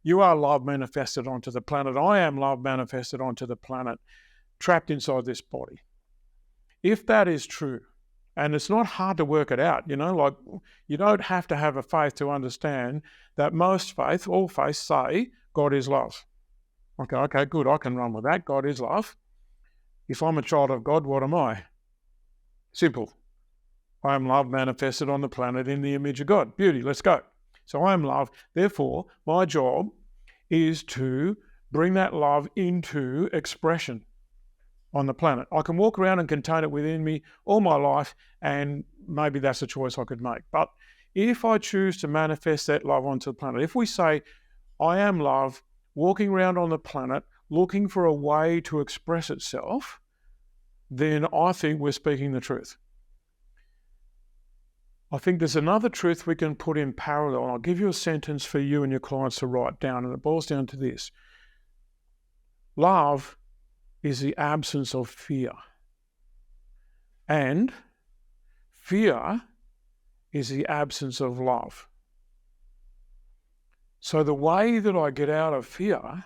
you are love manifested onto the planet. I am love manifested onto the planet, trapped inside this body. If that is true, and it's not hard to work it out, like you don't have to have a faith to understand that all faiths say God is love. Okay, good, I can run with that. God is love. If I'm a child of God, what am I? Simple. I am love manifested on the planet in the image of God. Beauty, let's go. So I am love. Therefore, my job is to bring that love into expression on the planet. I can walk around and contain it within me all my life, and maybe that's a choice I could make. But if I choose to manifest that love onto the planet, if we say, I am love, walking around on the planet, looking for a way to express itself, then I think we're speaking the truth. I think there's another truth we can put in parallel. I'll give you a sentence for you and your clients to write down, and it boils down to this. Love is the absence of fear. And fear is the absence of love. So the way that I get out of fear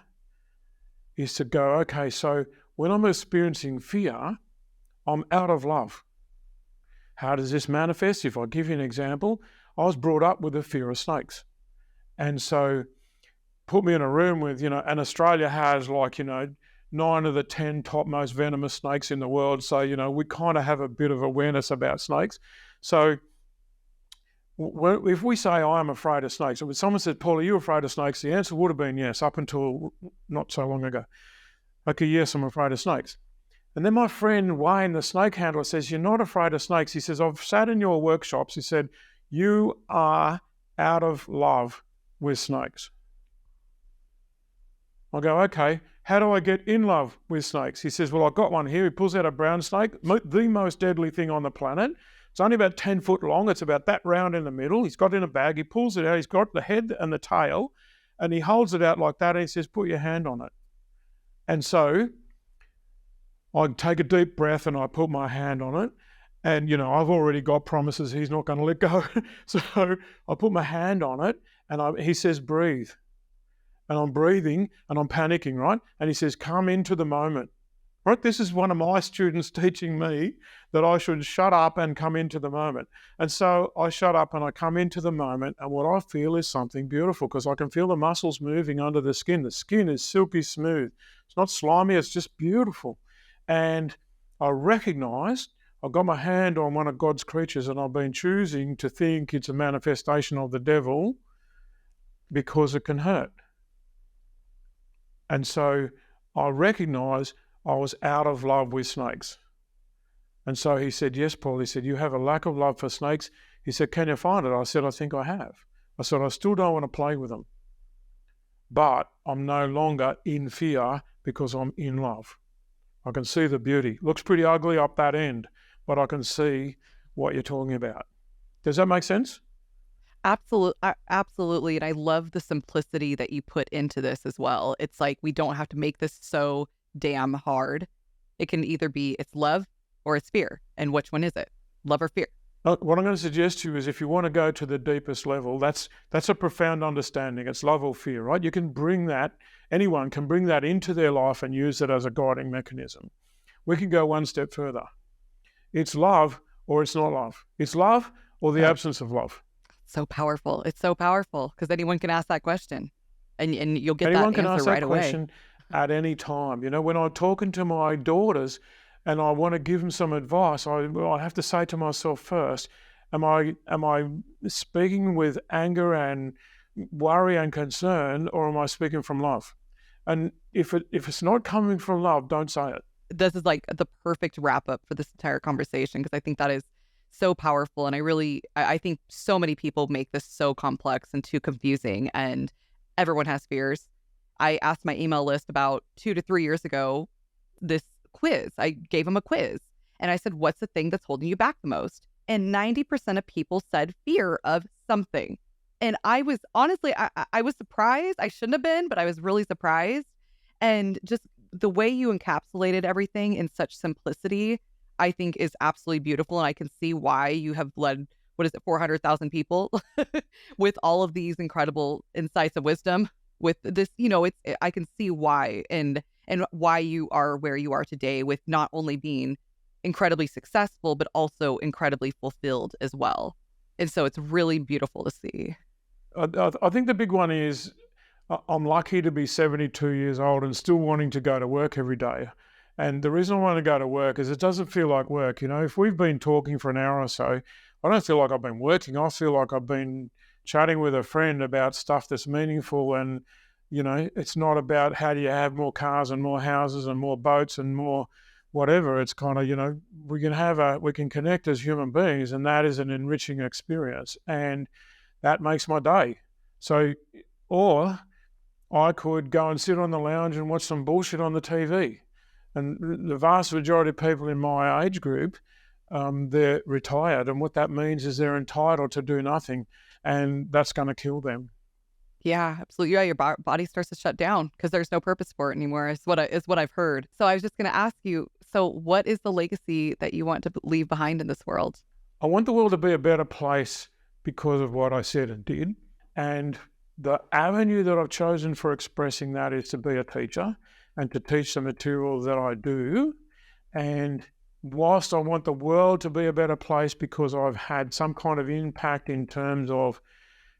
is to go, okay, so when I'm experiencing fear, I'm out of love. How does this manifest? If I give you an example, I was brought up with a fear of snakes. And so put me in a room with, and Australia has 9 of the 10 top most venomous snakes in the world. So, we kind of have a bit of awareness about snakes. So if we say I'm afraid of snakes, or if someone said, Paul, are you afraid of snakes? The answer would have been yes, up until not so long ago. Okay, yes, I'm afraid of snakes. And then my friend Wayne, the snake handler, says, you're not afraid of snakes. He says, I've sat in your workshops. He said, you are out of love with snakes. I go, okay, how do I get in love with snakes? He says, well, I've got one here. He pulls out a brown snake, the most deadly thing on the planet. It's only about 10 foot long. It's about that round in the middle. He's got it in a bag. He pulls it out. He's got the head and the tail, and he holds it out like that, and he says, put your hand on it. And so I take a deep breath and I put my hand on it. And, I've already got promises he's not going to let go. So I put my hand on it and he says, breathe. And I'm breathing and I'm panicking, right? And he says, come into the moment. Right? This is one of my students teaching me that I should shut up and come into the moment. And so I shut up and I come into the moment, and what I feel is something beautiful, because I can feel the muscles moving under the skin. The skin is silky smooth. It's not slimy, it's just beautiful. And I recognized I got my hand on one of God's creatures, and I've been choosing to think it's a manifestation of the devil because it can hurt. And so I recognized I was out of love with snakes. And so he said, yes, Paul. He said, you have a lack of love for snakes. He said, can you find it? I said, I think I have. I said, I still don't want to play with them. But I'm no longer in fear because I'm in love. I can see the beauty. Looks pretty ugly up that end, but I can see what you're talking about. Does that make sense? Absolutely. And I love the simplicity that you put into this as well. It's like we don't have to make this so damn hard. It can either be it's love or it's fear. And which one is it? Love or fear? What I'm going to suggest to you is if you want to go to the deepest level, that's a profound understanding. It's love or fear, right? You can bring that, anyone can bring that into their life and use it as a guiding mechanism. We can go one step further. It's love or it's not love. It's love or the absence of love. So powerful. It's so powerful because anyone can ask that question and you'll get anyone that answer right away. Question at any time. You know, when I'm talking to my daughters and I want to give them some advice, I have to say to myself first, am I speaking with anger and worry and concern, or am I speaking from love? And if it's not coming from love, don't say it. This is like the perfect wrap up for this entire conversation because I think that is so powerful. And I think so many people make this so complex and too confusing, and everyone has fears. I asked my email list about 2 to 3 years ago this quiz. I gave them a quiz and I said, what's the thing that's holding you back the most? And 90% of people said fear of something. And I was honestly, I was surprised. I shouldn't have been, but I was really surprised. And just the way you encapsulated everything in such simplicity, I think is absolutely beautiful. And I can see why you have led, 400,000 people with all of these incredible insights of wisdom with this, I can see why and why you are where you are today with not only being incredibly successful, but also incredibly fulfilled as well. And so it's really beautiful to see. I think the big one is I'm lucky to be 72 years old and still wanting to go to work every day. And the reason I want to go to work is it doesn't feel like work. You know, if we've been talking for an hour or so, I don't feel like I've been working. I feel like I've been chatting with a friend about stuff that's meaningful. And, it's not about how do you have more cars and more houses and more boats and more whatever. It's kind of, we can connect as human beings, and that is an enriching experience. And that makes my day. So, or I could go and sit on the lounge and watch some bullshit on the TV. And the vast majority of people in my age group, they're retired. And what that means is they're entitled to do nothing, and that's going to kill them. Yeah, absolutely. Yeah, your body starts to shut down because there's no purpose for it anymore, is what I've heard. So I was just going to ask you, so what is the legacy that you want to leave behind in this world? I want the world to be a better place because of what I said and did. And the avenue that I've chosen for expressing that is to be a teacher and to teach the material that I do. And whilst I want the world to be a better place because I've had some kind of impact in terms of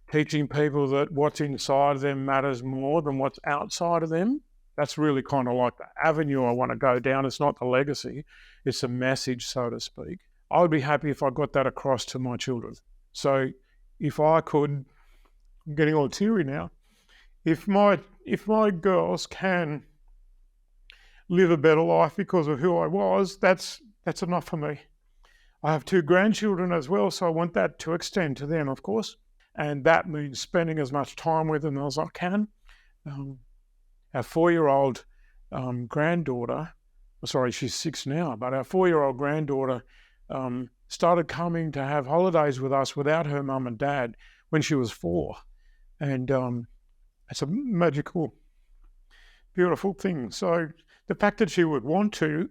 teaching people that what's inside of them matters more than what's outside of them, that's really kind of like the avenue I want to go down. It's not the legacy, it's a message, so to speak. I would be happy if I got that across to my children. So if I could, I'm getting all teary now, if my girls can live a better life because of who I was, that's enough for me. I have 2 grandchildren as well, so I want that to extend to them, of course. And that means spending as much time with them as I can. Our 4-year-old granddaughter, sorry, she's 6 now, but our 4-year-old granddaughter started coming to have holidays with us without her mum and dad when she was 4. And it's a magical, beautiful thing. So the fact that she would want to,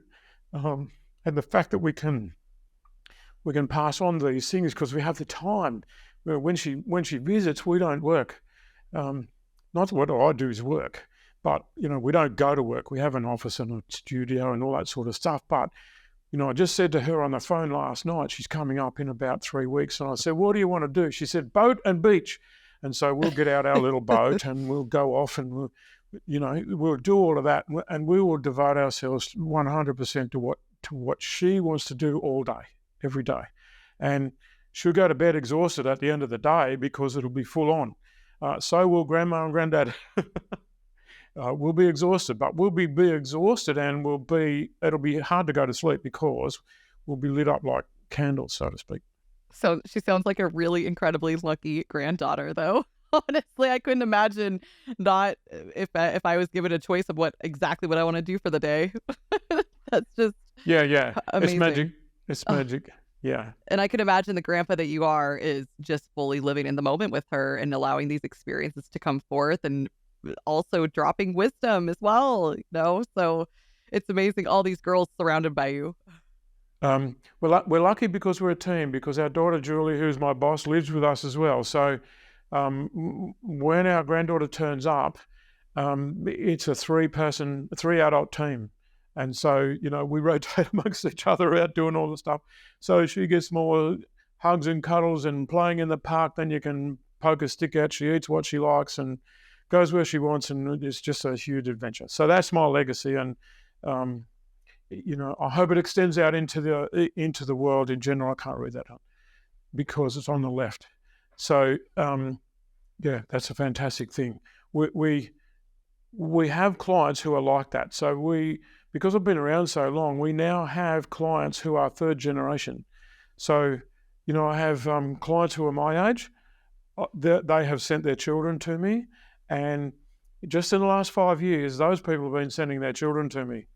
and the fact that we can pass on these things because we have the time. When she visits, we don't work. Not what I do is work, but we don't go to work. We have an office and a studio and all that sort of stuff. But I just said to her on the phone last night, she's coming up in about 3 weeks, and I said, "What do you want to do?" She said, "Boat and beach." And so we'll get out our little boat and we'll go off and we'll do all of that, and we will devote ourselves 100% to what she wants to do all day, every day. And she'll go to bed exhausted at the end of the day because it'll be full on. So will grandma and granddad. We'll be exhausted, but we'll be exhausted, and it'll be hard to go to sleep because we'll be lit up like candles, so to speak. So she sounds like a really incredibly lucky granddaughter, though. Honestly, I couldn't imagine not if I was given a choice of exactly what I want to do for the day. That's just yeah. amazing. It's magic. It's magic. Yeah. And I can imagine the grandpa that you are is just fully living in the moment with her and allowing these experiences to come forth, and also dropping wisdom as well. So it's amazing. All these girls surrounded by you. We're lucky because we're a team, because our daughter Julie, who's my boss, lives with us as well. So when our granddaughter turns up, it's a three adult team. And so, we rotate amongst each other out doing all the stuff. So she gets more hugs and cuddles and playing in the park. Then you can poke a stick out. She eats what she likes and goes where she wants. And it's just a huge adventure. So that's my legacy. And, I hope it extends out into the world in general. I can't read that up because it's on the left. So, that's a fantastic thing. We have clients who are like that. So because I've been around so long, we now have clients who are third generation. So, I have clients who are my age. They have sent their children to me. And just in the last 5 years, those people have been sending their children to me.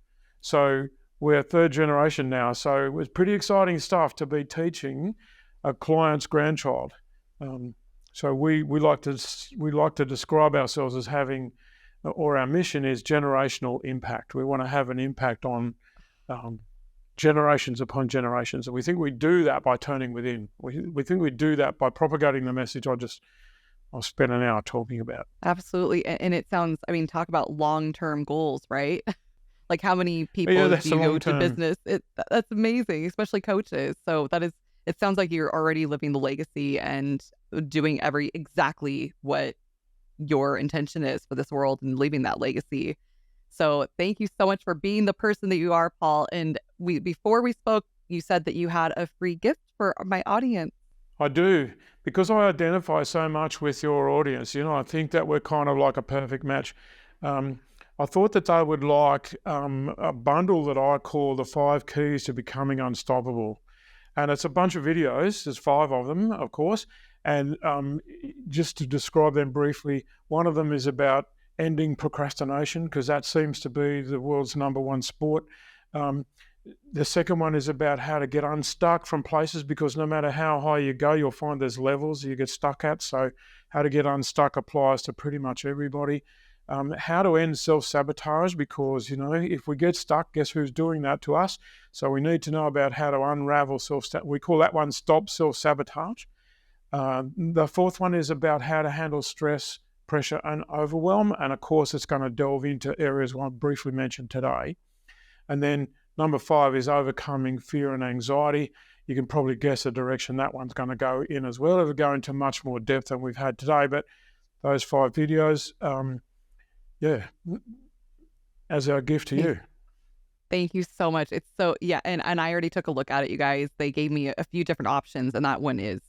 So we're third generation now. So it was pretty exciting stuff to be teaching a client's grandchild. So we like to describe ourselves as having, or our mission is generational impact. We want to have an impact on generations upon generations, and we think we do that by turning within. We think we do that by propagating the message I'll spend an hour talking about. Absolutely. And it sounds, talk about long-term goals, right? Like how many people do you go to business? That's amazing, especially coaches. So it sounds like you're already living the legacy and doing exactly what your intention is for this world and leaving that legacy. So thank you so much for being the person that you are, Paul. And before we spoke, you said that you had a free gift for my audience. I do, because I identify so much with your audience. I think that we're kind of like a perfect match. I thought that they would like a bundle that I call the 5 Keys to Becoming Unstoppable. And it's a bunch of videos. There's 5 of them, of course. And just to describe them briefly, one of them is about ending procrastination, because that seems to be the world's #1 sport. The second one is about how to get unstuck from places, because no matter how high you go, you'll find there's levels you get stuck at. So how to get unstuck applies to pretty much everybody. How to end self-sabotage, because, if we get stuck, guess who's doing that to us? So we need to know about how to unravel we call that one stop self-sabotage. The fourth one is about how to handle stress, pressure, and overwhelm. And of course, it's going to delve into areas I briefly mentioned today. And then number 5 is overcoming fear and anxiety. You can probably guess the direction that one's going to go in as well. It'll go into much more depth than we've had today. But those 5 videos, as our gift to you. Thank you so much. It's so, and I already took a look at it, you guys. They gave me a few different options, and that one is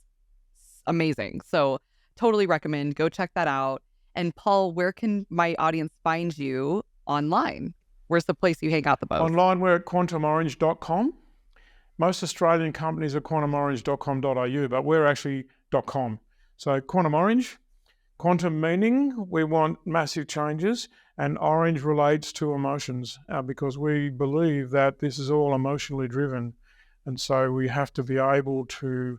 amazing. So totally recommend. Go check that out. And Paul, where can my audience find you online? Where's the place you hang out the most? Online, we're at quantumorange.com. Most Australian companies are quantumorange.com.au, but we're actually .com. So Quantum Orange, quantum meaning, we want massive changes, and orange relates to emotions, because we believe that this is all emotionally driven. And so we have to be able to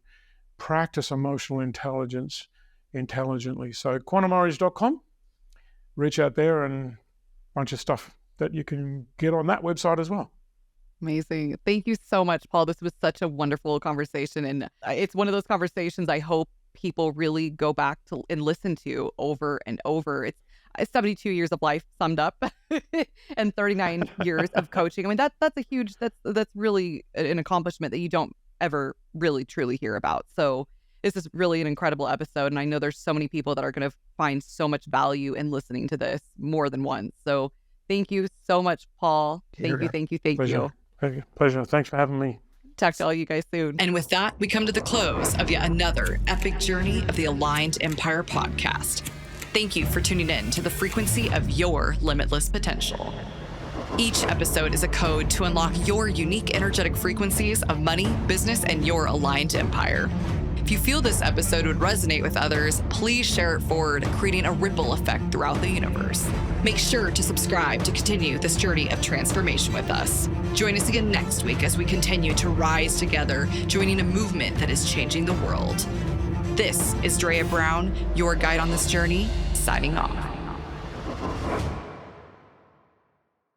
practice emotional intelligence intelligently. So quantumorange.com, reach out there, and a bunch of stuff that you can get on that website as well. Amazing. Thank you so much, Paul. This was such a wonderful conversation. And it's one of those conversations I hope people really go back to and listen to over and over. It's 72 years of life summed up and 39 years of coaching. That's a huge, that's really an accomplishment that you don't ever really truly hear about. So This is really an incredible episode. And I know there's so many people that are going to find so much value in listening to this more than once. So thank you so much, Paul. Thank you. Pleasure. Pleasure. Thanks for having me. Talk to all you guys soon. And with that, we come to the close of yet another epic journey of the Aligned Empire podcast. Thank you for tuning in to the frequency of your limitless potential. Each episode is a code to unlock your unique energetic frequencies of money, business, and your aligned empire. If you feel this episode would resonate with others, please share it forward, creating a ripple effect throughout the universe. Make sure to subscribe to continue this journey of transformation with us. Join us again next week as we continue to rise together, joining a movement that is changing the world. This is Drea Brown, your guide on this journey, signing off.